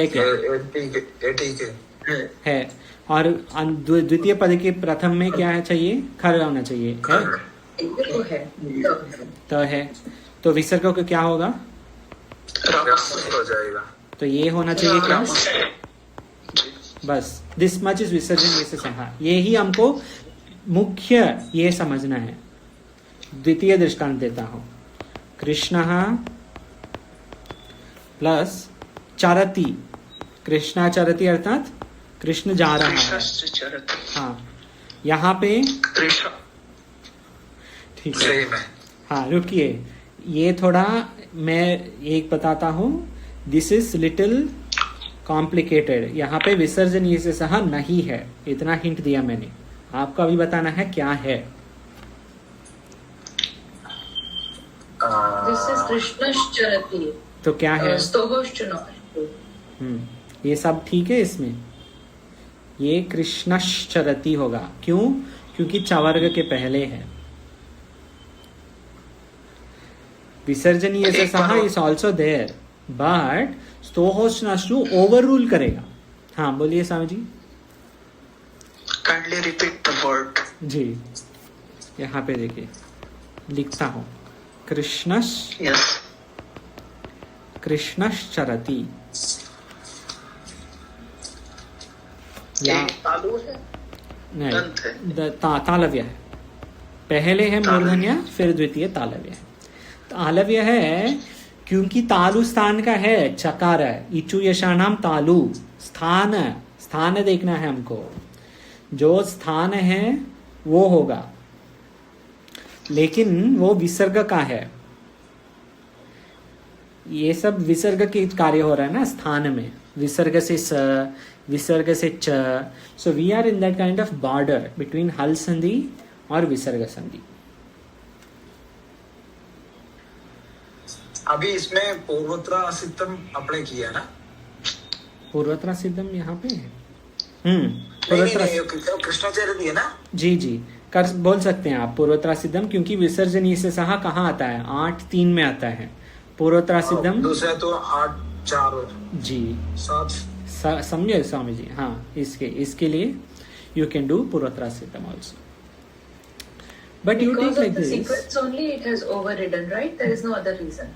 क्या? ठीक है। और द्वितीय पद के प्रथम में क्या है चाहिए? खर होना चाहिए, है तो है, तो विसर्ग को क्या होगा? हो जाएगा। तो ये होना चाहिए क्या? बस दिस मच इज विसर्जन से सहा, ये ही हमको मुख्य ये समझना है। द्वितीय दृष्टांत देता हूं, कृष्णः प्लस चरति, कृष्णा चरति अर्थात कृष्ण जा रहा है। हाँ, यहाँ पे ठीक है। हाँ रुकिए, ये थोड़ा मैं एक बताता हूँ, दिस इज लिटिल कॉम्प्लिकेटेड। यहाँ पे विसर्जन ये से सहा नहीं है, इतना हिंट दिया मैंने, आपको अभी बताना है क्या है। This is कृष्णश्चरति, तो क्या है? ये सब ठीक है इसमें, ये कृष्णश्चरति होगा। क्यों? क्योंकि चवर्ग के पहले है। विसर्जनीय से सहा इज ऑल्सो देयर, बट स्तोहोष्णाश्रु ओवर रूल करेगा। हाँ बोलिए Swami ji. Kindly repeat the word. जी, यहाँ पे देखिए लिखता हूं, कृष्णश, कृष्णश्चरति, तालु है? नहीं, तालव्य है, पहले है मूर्धन्य, फिर द्वितीय तालव्य है। तालव्य है क्योंकि तालु स्थान का है, चकार है, इचु यशानाम तालु, स्थान, स्थान देखना है हमको, जो स्थान है वो होगा, लेकिन वो विसर्ग का है। ये सब विसर्ग के कार्य हो रहा है ना स्थान में, विसर्ग से स, विसर्ग से च, so we are in that kind of border between हल संधि और विसर्ग संधि। अभी इसमें पूर्वोत्तरा सिद्धम अप्लाई किया ना? पूर्वोत्तरा सिद्धम यहाँ पे है। कृष्णाचार्य है ना? जी जी, कर बोल सकते हैं आप पूर्वोत्तरा सिद्धम, क्योंकि विसर्जनीय से सहा कहाँ आता है? 8-3 में आता है पूर्वोत्तरा सिद्धम। दूसरा तो 8-4 जी 7 समझे स्वामी जी। हाँ, इसके लिए यू कैन डू पूर्वोत्तरा सिद्धम also, but you take like this. Sequence only it has overridden, right? There is no other reason.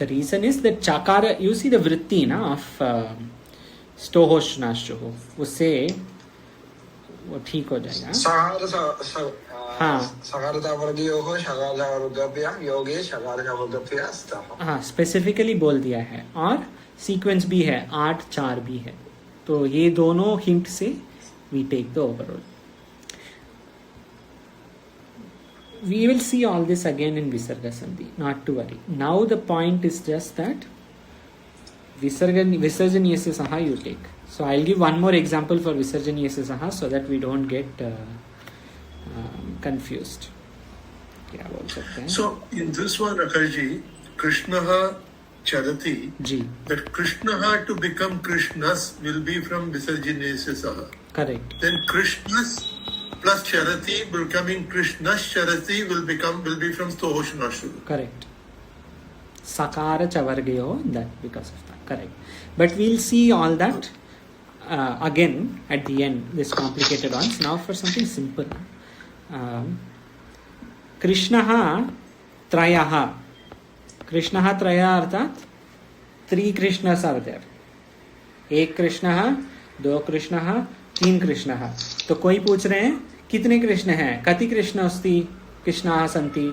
The reason is that chakara, you see the vritti na of stohoshnashruh, उससे वो ठीक हो जाएगा। हाँ, specifically बोल दिया है, और सीक्वेंस भी है, 8-4 भी है, तो ये दोनों हिंट से we take the overall. We will see all this again in Visarga Sandhi, not to worry. Now the point is just that Visarjaniyasya Saha you take. So I'll give one more example for Visarjaniyasya Saha so that we don't get confused. क्या बोल सकते हैं? So in this one, Akhalji, Krishnaha Charati, ji, that Krishnaha to become Krishnas will be from Visarjaniyasya Saha. correct. Then Krishnas plus Charati becoming Krishna's Charati will be from Stohoshnashru. Correct. Sakara chavargayo, that because of that. Correct. But we'll see all that again at the end, this complicated ones. Now for something simple. Krishnaha trayaha. Krishnaha traya arthat 3 Krishnas are there. एक कृष्णः, 2 कृष्णः, 3 कृष्णः, तो कोई पूछ रहे हैं कितने कृष्ण हैं, कति कृष्ण अस्ति, कृष्णाः सन्ति,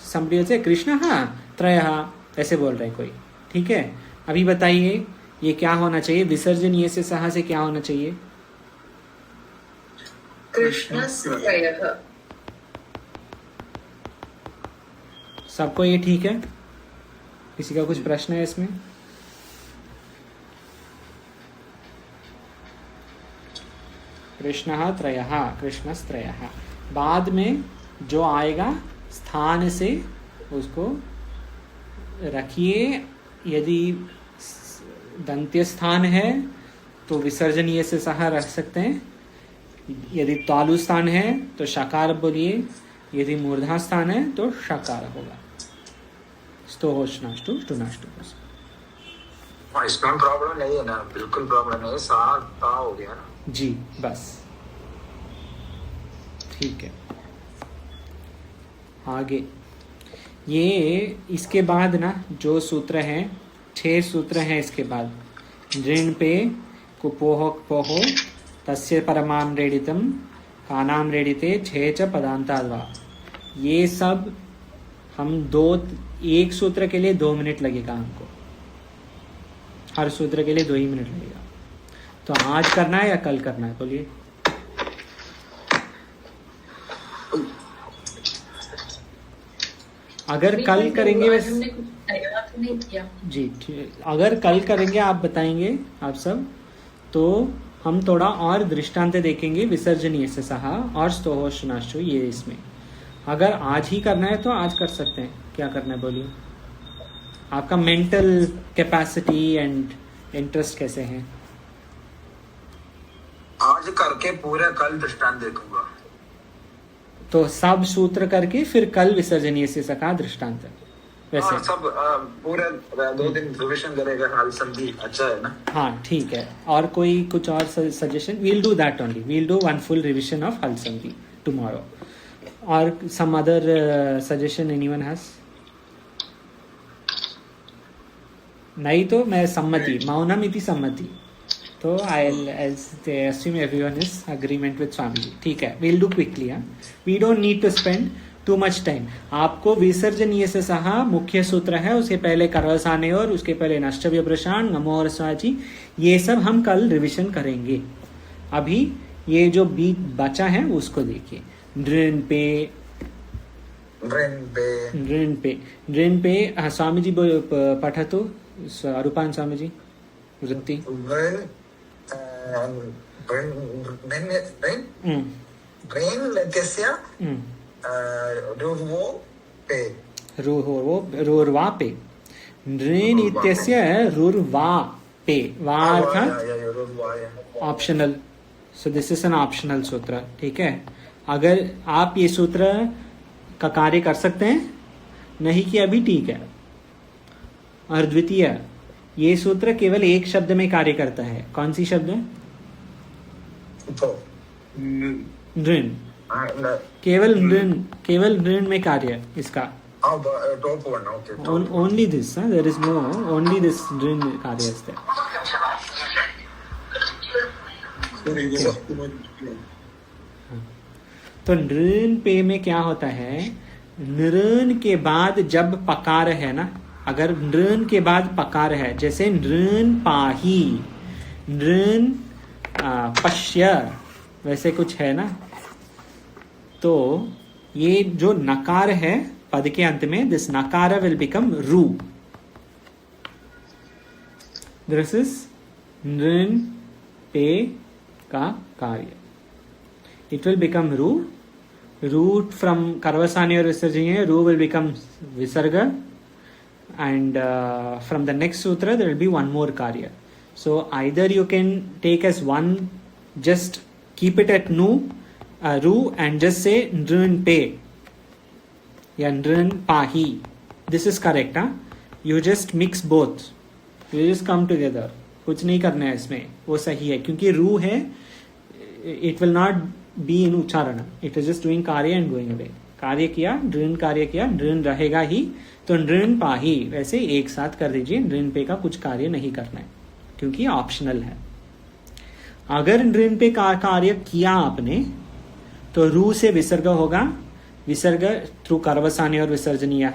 समझिए से कृष्णः त्रयः, ऐसे बोल रहे हैं कोई। ठीक है, अभी बताइए ये क्या होना चाहिए, विसर्जन ये से सहा से क्या होना चाहिए? कृष्णस्त्रयः। सबको ये ठीक है? किसी का कुछ प्रश्न है इसमें? कृष्णः त्रयः, कृष्णस्त्रयः। बाद में जो आएगा स्थान से उसको रखिए। यदि दंत्य स्थान है तो विसर्जनीय से सहा रख सकते हैं। यदि तालु स्थान है तो शकार बोलिए, यदि मूर्धा स्थान है तो शकार होगा। स्तोहोष्णाष्टु टुनाष्टु। इसमें प्रॉब्लम नहीं है ना, बिल्कुल प्रॉब्लम नहीं है, सा ता हो गया ना जी, बस ठीक है। आगे ये इसके बाद ना जो सूत्र हैं, 6 सूत्र हैं इसके बाद। ऋण पे कुपोह पोहो तस्य परमाम रेडितम कानाम रेडिते 6 च पदांताद्वा। ये सब हम एक सूत्र के लिए 2 मिनट लगेगा हमको, हर सूत्र के लिए 2 ही मिनट लगेगा। तो आज करना है या कल करना है बोलिए? अगर कल करेंगे आज हमने कुछ तैयार तो नहीं किया जी, अगर कल करेंगे आप बताएंगे आप सब, तो हम थोड़ा और दृष्टांत देखेंगे विसर्जनीय से सहा और स्तोहोष्णाष्टु ये इसमें। अगर आज ही करना है तो आज कर सकते हैं, क्या करना है बोलिए? आपका मेंटल कैपेसिटी एंड इंटरेस्ट कैसे हैं? आज करके पूरा कल दृष्टांत देखूंगा। तो सब सूत्र करके फिर कल विसर्जनीय से सका दृष्टांत वैसे। हाँ, सब पूरे 2 दिन रिविजन करेगा हाल संधि, अच्छा है ना? हाँ ठीक है। और कोई कुछ और suggestion? We'll do that only, we'll do 1 full revision of हल संधि टुमारो। और some other suggestion anyone has? नहीं तो मैं सम्मति, मौनम इति सम्मति। तो आई assume everyone is agreement with Swamiji। ठीक है, we'll do quickly। We don't need to spend too much time। आपको विसर्जनीय से सहा मुख्य सूत्र है, उसके पहले करवसाने और उसके पहले नष्टव्य प्रशान नमो और स्वाची, ये सब हम कल रिविजन करेंगे। अभी ये जो बीच बचा है उसको देखिए। ऋण पे, ऋण पे स्वामी जी पठतु, रूपान स्वामी जी वृत्ति। रुर्वा पे, ऋण इत्यस्य रुर्वा पे, वा अर्थात optional. So this is an optional सूत्र। ठीक है, अगर आप ये सूत्र का कार्य कर सकते हैं, नहीं किया भी ठीक है। और द्वितीय, ये सूत्र केवल एक शब्द में कार्य करता है। कौन सी शब्द है? ऋण, केवल ऋण में कार्य इसका। Only this, there is no only this ऋण कार्य is there। तो नृण पे में क्या होता है? नृण के बाद जब पकार है ना, अगर नृण के बाद पकार है, जैसे नृण पाही, नृण पश्य, वैसे कुछ है ना, तो ये जो नकार है पद के अंत में, दिस नकार विल बिकम रू। दिस इज नृण पे का कार्य। It will become ru. Root from Karvasani or Visarjaniya, ru will become Visarga. And from the next sutra, there will be one more karya. So either you can take as one, just keep it at ru, and just say nrun pe. Yeah, nrun pahi. This is correct, huh? You just mix both. You just come together. कुछ नहीं करना है इसमें, वो सही है, क्योंकि रू है, it will not be in उच्चारण, it is just doing कार्य and going away। कार्य किया, नृण कार्य किया, नृण रहेगा ही, तो नृण पाही वैसे एक साथ कर दीजिए। नृण पे का कुछ कार्य नहीं करना है, क्योंकि ऑप्शनल है। अगर ऋण पे कार्य किया आपने तो रू से विसर्ग होगा, विसर्ग थ्रू करवसाने और विसर्जनीय,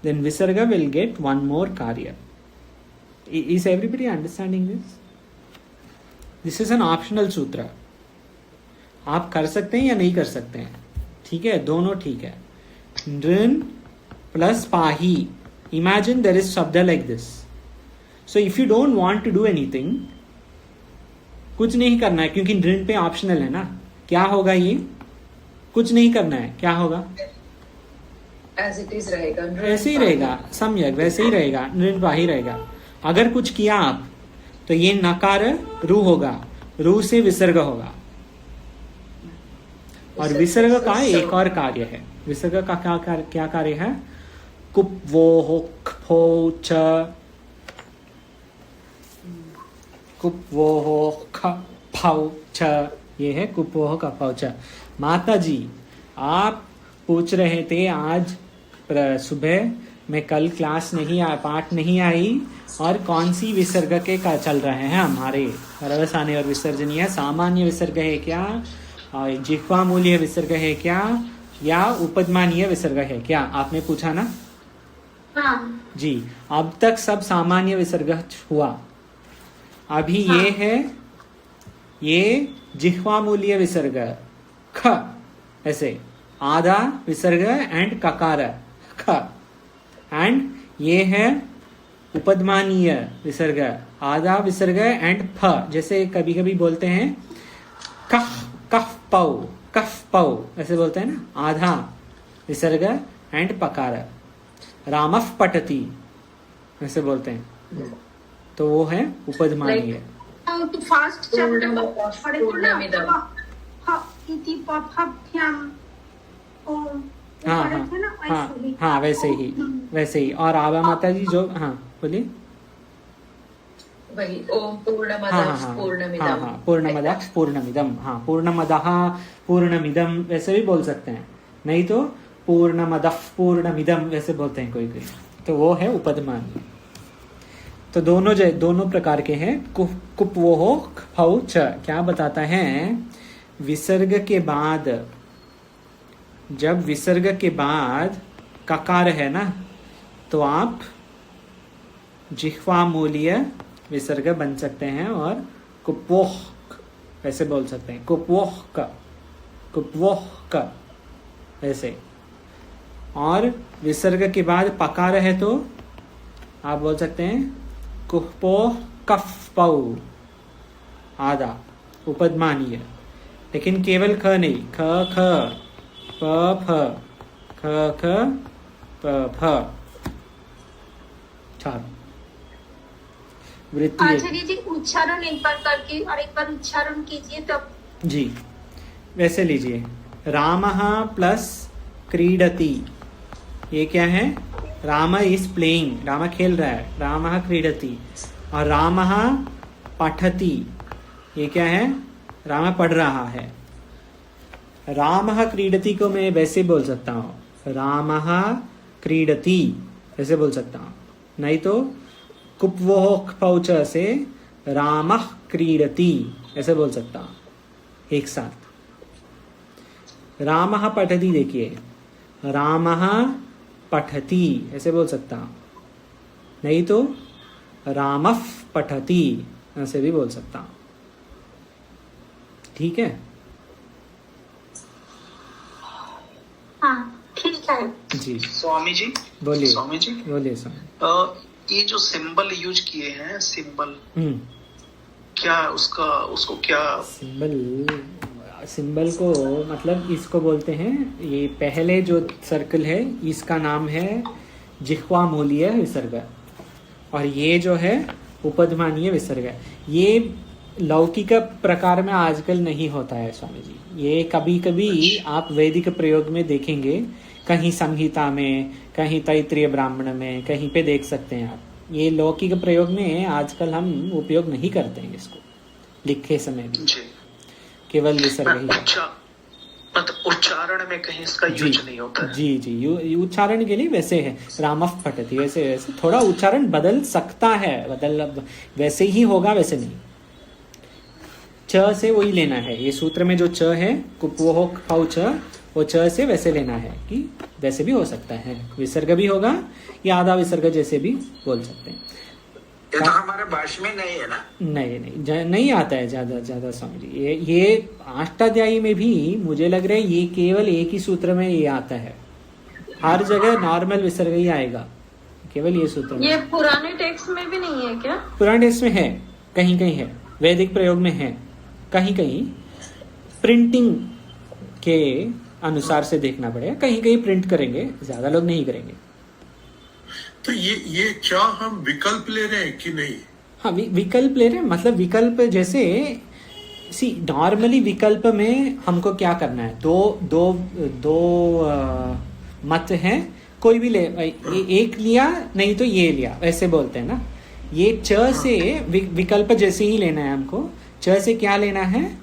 देन विसर्ग विल गेट वन मोर कार्य. Is everybody understanding this? This is an optional सूत्र. आप कर सकते हैं या नहीं कर सकते हैं, ठीक है, दोनों ठीक है. ऋण प्लस पाही, इमेजिन देयर इज शब्द like this. So if you don't want to do anything, कुछ नहीं करना है क्योंकि ऋण पे ऑप्शनल है ना, क्या होगा ये, कुछ नहीं करना है, क्या होगा, एज इट इज रहेगा, ऐसे ही रहेगा, सम्यक वैसे ही रहेगा, ऋण पाही रहेगा. अगर कुछ किया आप तो ये नकार रू होगा, रू से विसर्ग होगा. और विसर्ग का एक और कार्य है. विसर्ग का क्या कार्य है? कुप वो हो खो च, कुप वो हो खाओ छ, ये है कुप वो हो खाओ छ. माता जी आप पूछ रहे थे आज सुबह में कल क्लास नहीं आया, पाठ नहीं आई, और कौन सी विसर्ग के का चल रहे हैं हमारे, करवसाने और विसर्जनीय. सामान्य विसर्ग है क्या, जिह्वा मूल्य विसर्ग है क्या, या उपदमानीय विसर्ग है क्या, आपने पूछा ना. हाँ जी, अब तक सब सामान्य विसर्ग हुआ. अभी ये है, ये जिह्वा मूल्य विसर्ग ख, ऐसे आधा विसर्ग एंड ककार ख, एंड ये है उपदमानीय विसर्ग आधा विसर्ग एंड फ. जैसे कभी कभी बोलते हैं कफ कफ पाओ, कफ पाओ ऐसे बोलते हैं ना, आधा विसर्ग एंड पकार. रामफ पठती ऐसे बोलते हैं, तो वो है उपदमानीय. तो फास्ट चैप्टर पढ़े थे पूर्णमिदं. ना, इति पफभ्याम ओम, हाँ पढ़े हाँ थे ना, हाँ वैसे ही. हाँ वैसे ही, वैसे ही. और आवा माता जी जो, हाँ बोलिए. वही ओम पूर्णमदः हाँ हाँ हाँ पूर्णमिदं. हाँ हाँ पूर्णमदः पूर्णमिदम, हाँ पूर्णमदः पूर्णमिदम वैसे भी बोल सकते हैं, नहीं तो पूर्णमदः पूर्णमिदम वैसे बोलते हैं कोई कोई, तो वो है उपदमानीय. तो दोनों प्रकार के हैं. कुप वो हो खौ च क्या बताता है, विसर्ग के बाद, जब विसर्ग के बाद ककार है ना, तो आप जिह्वा मूल्य विसर्ग बन सकते हैं और कुपोह ऐसे बोल सकते हैं, कुपोह का ऐसे. और विसर्ग के बाद पकार है तो आप बोल सकते हैं कुपोह कफ पाऊ, आधा उपदमानीय. लेकिन केवल ख नहीं, ख ख प फ, ख ख प फ, चार वृत्ति. आचार्य जी उच्चारण एक बार करके और एक बार उच्चारण कीजिए तब. जी वैसे लीजिए, रामः प्लस क्रीडति, ये क्या है, राम इज प्लेइंग, राम खेल रहा है, रामः क्रीडति. और रामः पठति, ये क्या है, राम पढ़ रहा है. रामः क्रीडति को मैं वैसे बोल सकता हूँ, रामः क्रीडति ऐसे बोल सकता हूँ, नहीं तो कुप्वोह पौच से रामः क्रीडति ऐसे बोल सकता हूँ एक साथ. रामः पठति, देखिए रामः पठति ऐसे बोल सकता हूँ, नहीं तो रामः पठति ऐसे भी बोल सकता हूँ. ठीक है, हाँ ठीक है जी स्वामी जी बोलिए. स्वामी जी बोलिए स्वामी. ये जो सिंबल यूज किए हैं, सिंबल हम्म, क्या उसको क्या, सिंबल को मतलब इसको बोलते हैं, ये पहले जो सर्कल है इसका नाम है जिह्वा मूल्य विसर्ग, और ये जो है उपदमानीय विसर्ग. ये लौकिक प्रकार में आजकल नहीं होता है स्वामी जी, ये कभी कभी आप वैदिक प्रयोग में देखेंगे, कहीं संहिता में, कहीं तैत्रीय ब्राह्मण में, कहीं पे देख सकते हैं आप. ये लौकिक प्रयोग में आजकल हम उपयोग नहीं करते हैं इसको, लिखे समय भी जी केवल विसर्ग ही. उच्चारण में कहीं इसका यूज नहीं होता है. जी जी, उच्चारण के लिए वैसे है, रामफ पठति, वैसे वैसे थोड़ा उच्चारण बदल सकता है, वैसे ही होगा वैसे नहीं. च से वही लेना है। ये सूत्र में जो च है कुप्वोह खौ च, वो च से वैसे लेना है कि वैसे भी हो सकता है, विसर्ग भी होगा या आधा विसर्ग जैसे भी बोल सकते हैं। ये तो हमारे भाषा में नहीं है ना। नहीं आता है ज्यादा स्वामी जी। ये अष्टाध्यायी में भी मुझे लग रहा है ये केवल एक ही सूत्र में ये आता है, हर जगह नॉर्मल विसर्ग ही आएगा, केवल ये सूत्र में। ये पुराने टेक्स्ट में भी नहीं है क्या? पुराने टेक्स्ट में है, कहीं कहीं है, वैदिक प्रयोग में है, कहीं कहीं प्रिंटिंग के अनुसार से देखना पड़ेगा, कहीं कहीं प्रिंट करेंगे, ज्यादा लोग नहीं करेंगे। तो ये क्या हम विकल्प ले रहे हैं कि नहीं? हाँ, विकल्प ले रहे हैं, मतलब विकल्प जैसे नॉर्मली विकल्प में हमको क्या करना है, दो मत हैं, कोई भी ले, एक लिया नहीं तो ये लिया, वैसे बोलते हैं ना। ये च से विकल्प जैसे ही लेना है हमको, च से क्या लेना है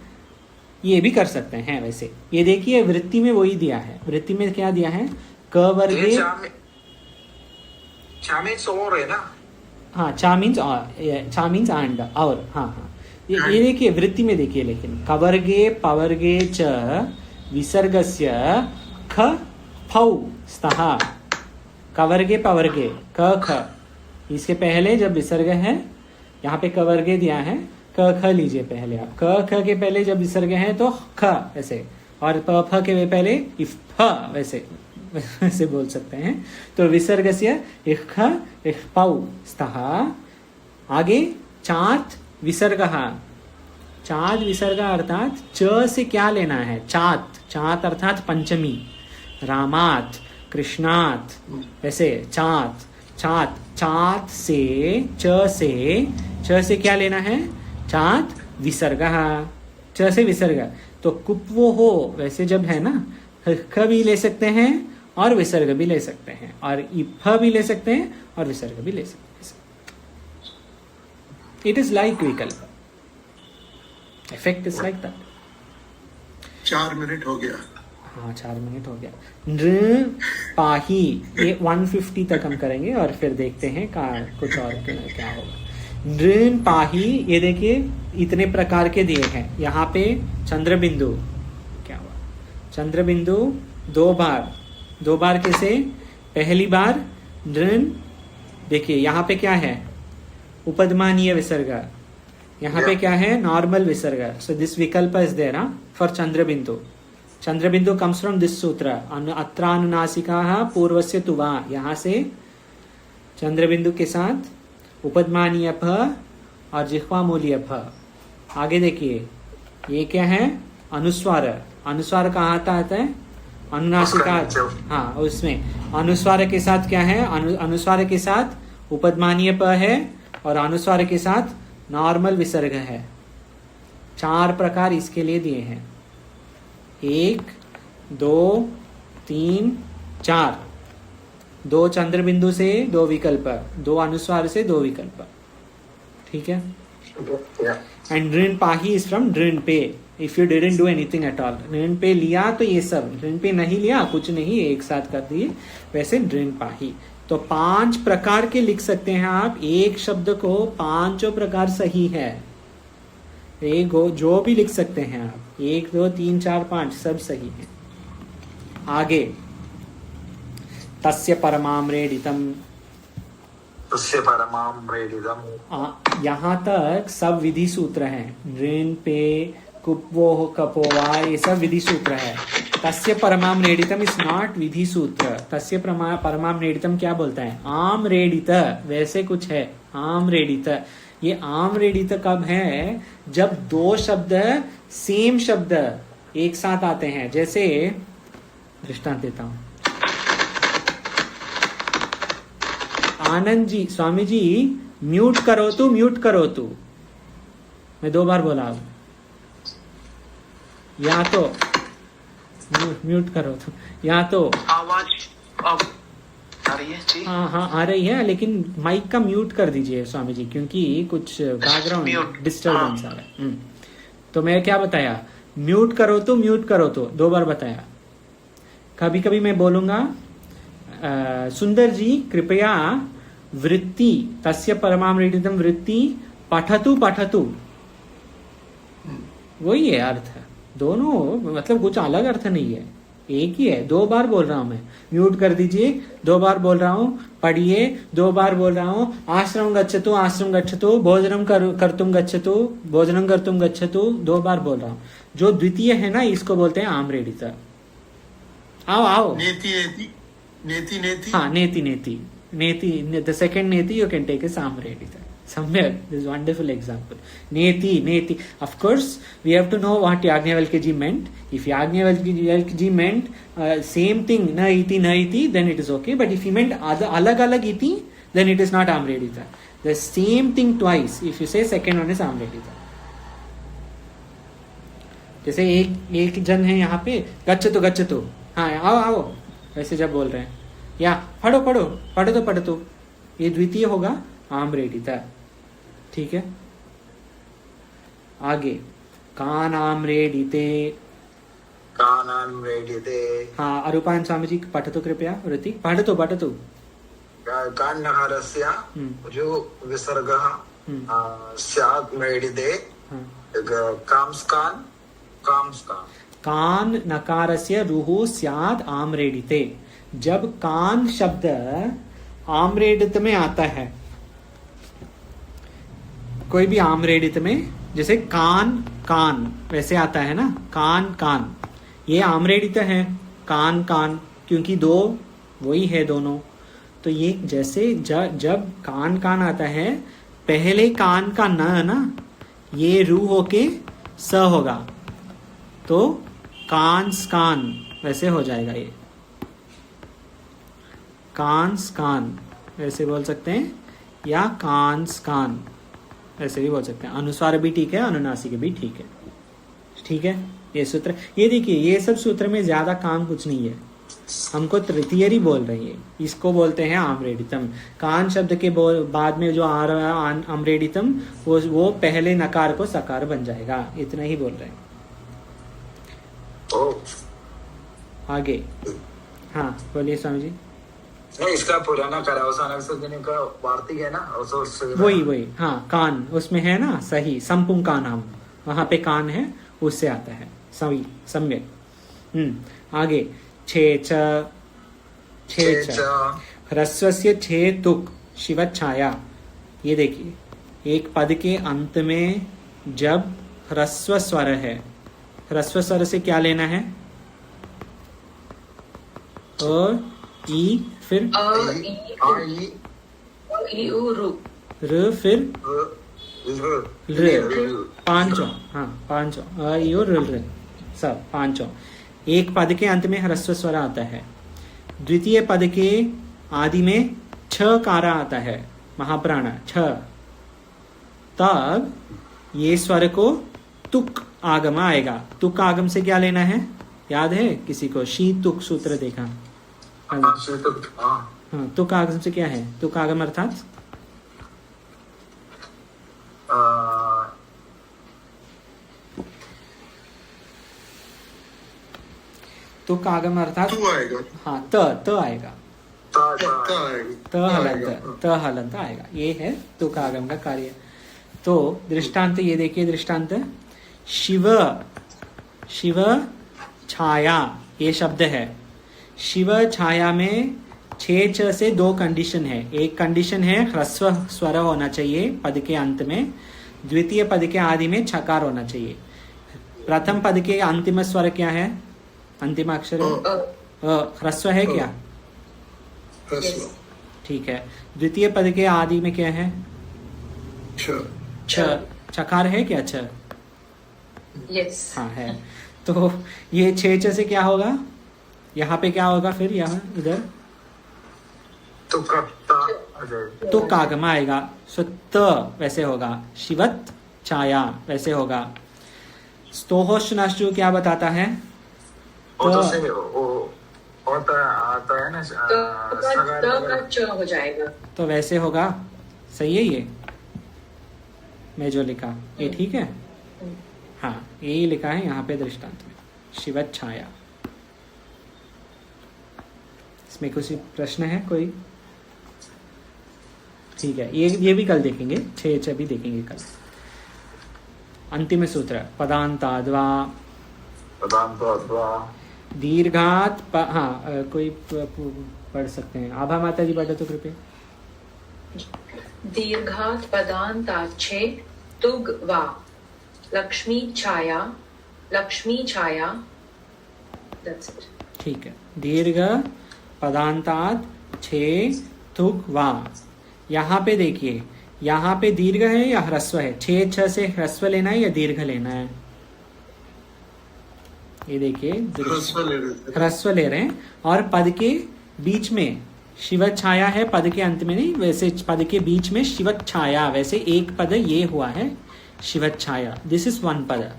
ये भी कर सकते हैं वैसे। ये देखिए वृत्ति में वही दिया है, वृत्ति में क्या दिया है, क वर्गे चा मीन्स और है ना। हाँ, चा मीन्स एंड और, हाँ ये देखिए वृत्ति में देखिए, लेकिन कवर्गे पवर्गे च विसर्गस्य ख फौ स्तः, कवर्गे पवर्गे क ख, इसके पहले जब विसर्ग है, यहाँ पे कवर्गे दिया है, क ख लीजिए पहले आप, क ख के पहले जब विसर्ग है तो ख ऐसे, और प फ के पहले इफ फ वैसे बोल सकते हैं। तो विसर्गस्य इख इख पौ स्तः, आगे चात विसर्गः, चात विसर्ग अर्थात च से क्या लेना है, चात अर्थात पंचमी, रामात कृष्णात, वैसे चात से च से क्या लेना है, चात विसर्गः, च से विसर्ग। तो कुप्वो हो वैसे जब है ना, ख भी ले सकते हैं और विसर्ग भी ले सकते हैं, और इफ भी ले सकते हैं और विसर्ग भी ले सकते हैं। इट इज लाइक विकल्प, effect is like that. 4 minute हो गया। हाँ, 4 मिनट हो गया। नृ पाही, ये 150 तक हम करेंगे और फिर देखते हैं कुछ और क्या होगा। नृन पाही, ये देखिए इतने प्रकार के दिए हैं। यहाँ पे चंद्र बिंदु, क्या हुआ, चंद्र बिंदु दो बार कैसे, पहली बार नृन, देखिए यहाँ पे क्या है, उपदमानीय विसर्ग, यहाँ पे क्या है, नॉर्मल विसर्ग। सो दिस विकल्प इज देयर फॉर चंद्र बिंदु। चंद्र बिंदु कम्स फ्रॉम दिस सूत्र, अत्रानुनासिका पूर्वस्य तुवा, यहाँ से चंद्र बिंदु के साथ उपदमानीय फ और जिह्वा मूलीय फ। आगे देखिए ये क्या है, अनुस्वार, अनुस्वार कहाँ आता है, अनुनासिका, हाँ उसमें अनुस्वार के साथ क्या है, अनुस्वार के साथ उपदमानीय प है और अनुस्वार के साथ नॉर्मल विसर्ग है। 4 प्रकार इसके लिए दिए हैं, 1 2 3 4, 2 चंद्र बिंदु से 2 विकल्प, 2 अनुस्वार से 2 विकल्प, ठीक है। एंड ऋण पाही इज फ्रॉम ऋण पे, if you didn't do anything at all. ऋण पे लिया तो ये सब, ऋण पे नहीं लिया कुछ नहीं, एक साथ कर दिए, वैसे ऋण पाही। तो 5 प्रकार के लिख सकते हैं आप, एक शब्द को 5 प्रकार सही है, एक जो भी लिख सकते हैं आप, 1 2 3 4 5 सब सही है। आगे तस्य परमाम्रेडितम, तस्य परमाम्रेडितम, यहाँ तक सब विधि सूत्र हैं, ऋण पे कुप्वो कपोवा, ये सब विधि सूत्र है। तस्य परमाम्रेडितम इज नॉट विधि सूत्र। तस्य परमाम्रेडितम क्या बोलता है, आम रेडित, वैसे कुछ है आम रेडित। ये आम रेडित कब है, जब 2 शब्द सेम शब्द एक साथ आते हैं। जैसे दृष्टांत देता हूं, आनंद जी, स्वामी जी म्यूट करो तू, मैं 2 बार बोला, अब या तो म्यूट करो तू, या तो आवाज अब आ रही है जी? हाँ आ रही है, लेकिन माइक का म्यूट कर दीजिए स्वामी जी, क्योंकि कुछ बैकग्राउंड डिस्टर्बेंस आ रहा है। तो मैं क्या बताया, म्यूट करो तो 2 बार बताया। कभी कभी मैं बोलूंगा सुंदर जी कृपया वृत्ति, तस्य परमाम्रेडितम वृत्ति पठतु, वही है अर्थ, दोनों मतलब कुछ अलग अर्थ नहीं है, एक ही है। 2 बार बोल रहा हूं मैं, म्यूट कर दीजिए, 2 बार बोल रहा हूं, पढ़िए, 2 बार बोल रहा हूं। आश्रम गच्छतु, भोजनम कर्तुम गच्छतु, भोजनम कर्तुम गच्छतु, 2 बार बोल रहा हूं। जो द्वितीय है ना, इसको बोलते हैं आम्रेडिता। आओ नेति नेति नेति नेति हाँ, नेति द सेकंड नेति यू कैन टेक एज आम्रेडिता। Samyak, this is wonderful example. Neti. Of course, we have to know what Yajnavalkya ji meant. If Yajnavalkya ji meant same thing, na iti, then it is okay. But if he meant alag iti, then it is not Amredita. The same thing twice. If you say second one is Amredita. जैसे एक जन है यहाँ पे, गच्छतु, हाँ आओ, वैसे जब बोल रहे हैं, या पढ़ो तो, ये द्वितीय होगा आम्रेडिता। ठीक है, आगे कानाम्रेडिते। हाँ, अरूपान स्वामी जी पठतु कृपया। वृत्ति पठतु कान्नकारस्य जो विसर्गः स्यात् म्रेडिते कांस्कान। कान नकारस्य रुः स्यात् आम्रेडिते। जब कान शब्द आम्रेडित में आता है, कोई भी आम्रेडित में, जैसे कान वैसे आता है ना, कान, ये आम्रेडित है, कान, क्योंकि 2 वही है दोनों। तो ये जैसे जब कान आता है, पहले कान का ना ये रू होके स होगा, तो कान वैसे हो जाएगा। ये कान वैसे बोल सकते हैं, या कान ऐसे भी बोल सकते हैं। अनुस्वार भी ठीक है, अनुनासिक भी ठीक है। ये सूत्र, ये देखिए, ये सब सूत्र में ज्यादा काम कुछ नहीं है, हमको तृतीय ही बोल रही है। इसको बोलते हैं आम्रेडितम। कान शब्द के बाद में जो आ रहा है आम्रेडितम, वो पहले नकार को सकार बन जाएगा, इतना ही बोल रहे हैं। आगे, हाँ बोलिए स्वामी जी। नहीं, इसका पुराना करावसान का वार्तिक है ना, वही हाँ, कान उसमें है ना, सही, संपुंग का नाम, वहां पे कान है, उससे आता है, सही, सम्यक। आगे छे ह्रस्वस्य छे तुक शिवच्छाया। ये देखिए, एक पद के अंत में जब ह्रस्व स्वर है, ह्रस्व स्वर से क्या लेना है? ई, फिर र, फिर पांचों, हाँ पांचों, र सब पांचों। एक पद के अंत में ह्रस्व स्वर आता है, द्वितीय पद के आदि में छ कारा आता है, महाप्राण छ। तब ये स्वर को तुक आगम आएगा। तुक आगम से क्या लेना है, याद है किसी को? शी तुक सूत्र देखा? हाँ, तुक आगम से क्या है? तुक आगम अर्थात तुक आगम अर्थात हाँ, त आएगा, त हलंत आएगा। ये है तुक आगम का कार्य। तो दृष्टांत ये देखिए, दृष्टांत शिव छाया, ये शब्द है। शिव छाया में छ से 2 कंडीशन है। एक कंडीशन है ह्रस्व स्वर होना चाहिए पद के अंत में, द्वितीय पद के आदि में छकार होना चाहिए। प्रथम पद के अंतिम स्वर क्या है? अंतिम अक्षर ह्रस्व है क्या? ठीक है। द्वितीय पद के आदि में क्या है? छ। छकार है क्या? छ, यस, हाँ है। तो ये छ से क्या होगा? यहाँ पे क्या होगा फिर? यहाँ इधर तुक आगम आएगा, सो त वैसे होगा। शिवत छाया वैसे होगा। स्तोहोष्णाश्रु क्या बताता है? आता है ना, तो हो जाएगा, तो वैसे होगा। सही है ये मैं जो लिखा, ये ठीक है? हाँ, यही लिखा है यहाँ पे दृष्टांत में, शिवत छाया। इसमें कुछ प्रश्न है कोई? ठीक है, ये भी कल देखेंगे, 6 भी देखेंगे कल। अंतिम सूत्र पदांताद्वा पदांताद्वा दीर्घात कोई पढ़ सकते हैं। आभा माता जी पढ़े तो कृपया। दीर्घात पदांताच्छे तुग वा लक्ष्मी छाया that's it. ठीक है, दीर्घ पदांतात छे तुग वा। यहाँ पे देखिए, यहाँ पे दीर्घ है या ह्रस्व है? छे छ से ह्रस्व लेना है या दीर्घ लेना है? ये देखिए ह्रस्व ले रहे हैं और पद के बीच में शिव छाया है, पद के अंत में नहीं, वैसे पद के बीच में शिव छाया, वैसे एक पद ये हुआ है शिव छाया, दिस इज वन पद,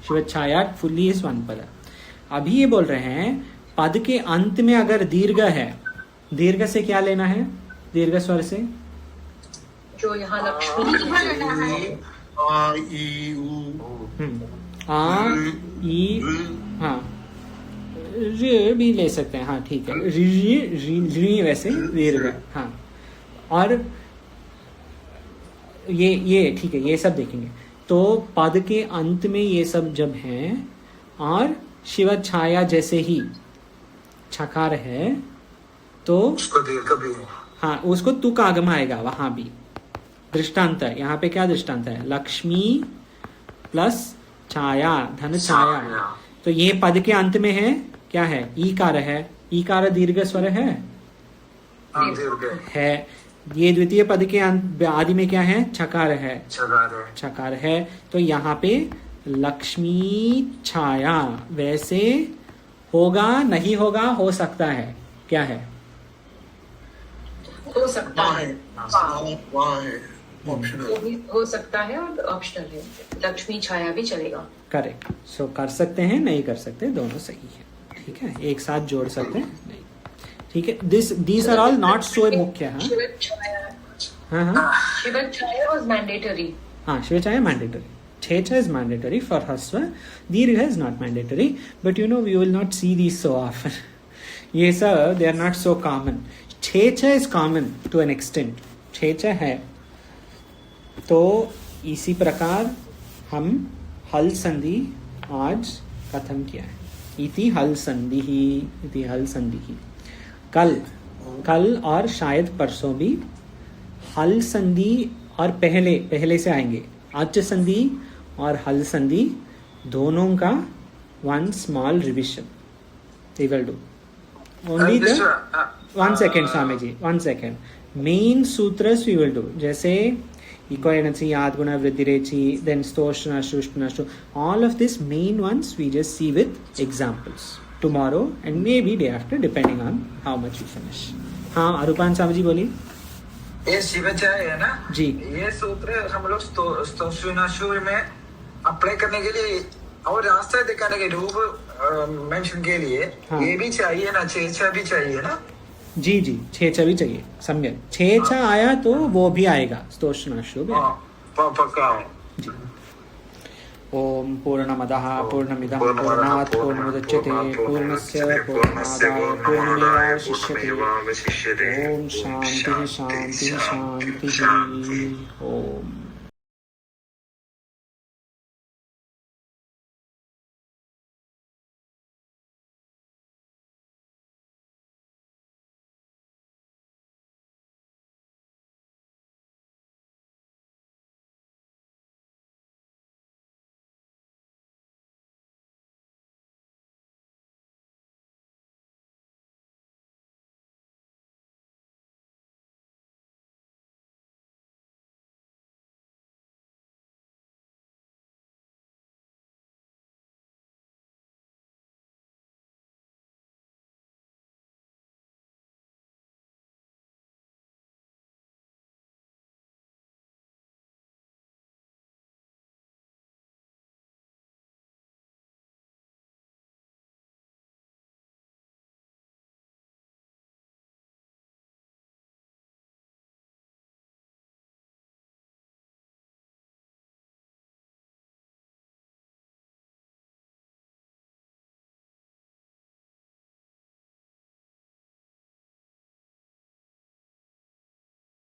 शिव छाया फुल्ली इज वन पद। अभी ये बोल रहे हैं पद के अंत में अगर दीर्घ है, दीर्घ से क्या लेना है? दीर्घ स्वर से जो यहाँ लक्ष्मी आ ई उ आ ई, हाँ री भी ले सकते हैं, हाँ ठीक है, री वैसे दीर्घ, हाँ। और ये ठीक है, ये सब देखेंगे। तो पद के अंत में ये सब जब है और शिव छाया जैसे ही छकार है तो उसको दीर्घ भी है। हाँ, उसको तुक आगम आएगा वहां भी। दृष्टांत है यहाँ पे, क्या दृष्टांत है? लक्ष्मी प्लस छाया, धन छाया। तो ये पद के अंत में है, क्या है? ईकार है। ईकार दीर्घ स्वर है, है। ये द्वितीय पद के अंत आदि में क्या है? छकार है, छकार है। तो यहाँ पे लक्ष्मी छाया वैसे होगा, नहीं होगा, हो सकता है, क्या है? हो सकता है, वहाँ है ऑप्शनल, वो भी हो सकता है और ऑप्शनल है। लक्ष्मी छाया भी चलेगा। करेक्ट। सो कर सकते हैं, नहीं कर सकते, दोनों सही है। ठीक है, एक साथ जोड़ सकते हैं, नहीं। ठीक है, these are all not so मुख्य। हाँ शिव छाया वाज मैंडेटरी। हाँ, शिव छाया मैंडेटरी, छेचा is mandatory for hasva, dirgha is not mandatory, but you know we will not see these so often. ये सब they are not so common. छेचा is common to an extent, छेचा है। तो इसी प्रकार हम हल संधि आज खत्म किया है। इति हल संधि ही, इति हल संधि ही। कल और शायद परसों भी हल संधि और पहले से आएंगे। अच संधि और हल संधि दोनों का one small revision we will do. Only the 1 second Swami ji, 1 second. Main sutras we will do. जैसे इको एनर्जी, याद गुना, वृद्धि रेची, then stoshna, shushna, all of this main ones we just see with examples tomorrow and maybe day after depending on how much we finish. हाँ, अरूपान स्वामी जी बोलिए। ये शिवाचार्य है ना जी, ये सूत्र हम लोग स्तोषविनाशु में अप्लाई करने के लिए और रास्ता दिखाने के रूप मेंशन के लिए हाँ। ये भी चाहिए ना, छेचा भी चाहिए ना? जी जी, छेचा भी चाहिए, सम्यक। छेचा आया तो वो भी आएगा, स्तोषनाशु भी आएगा। पक्का जी। ओम पूर्णमदः पूर्णमिदं पूर्णात् पूर्णमुदच्यते पूर्णस्य पूर्णमादाय पूर्णमेवावशिष्यते। ओम शांति शांति शांति। ओम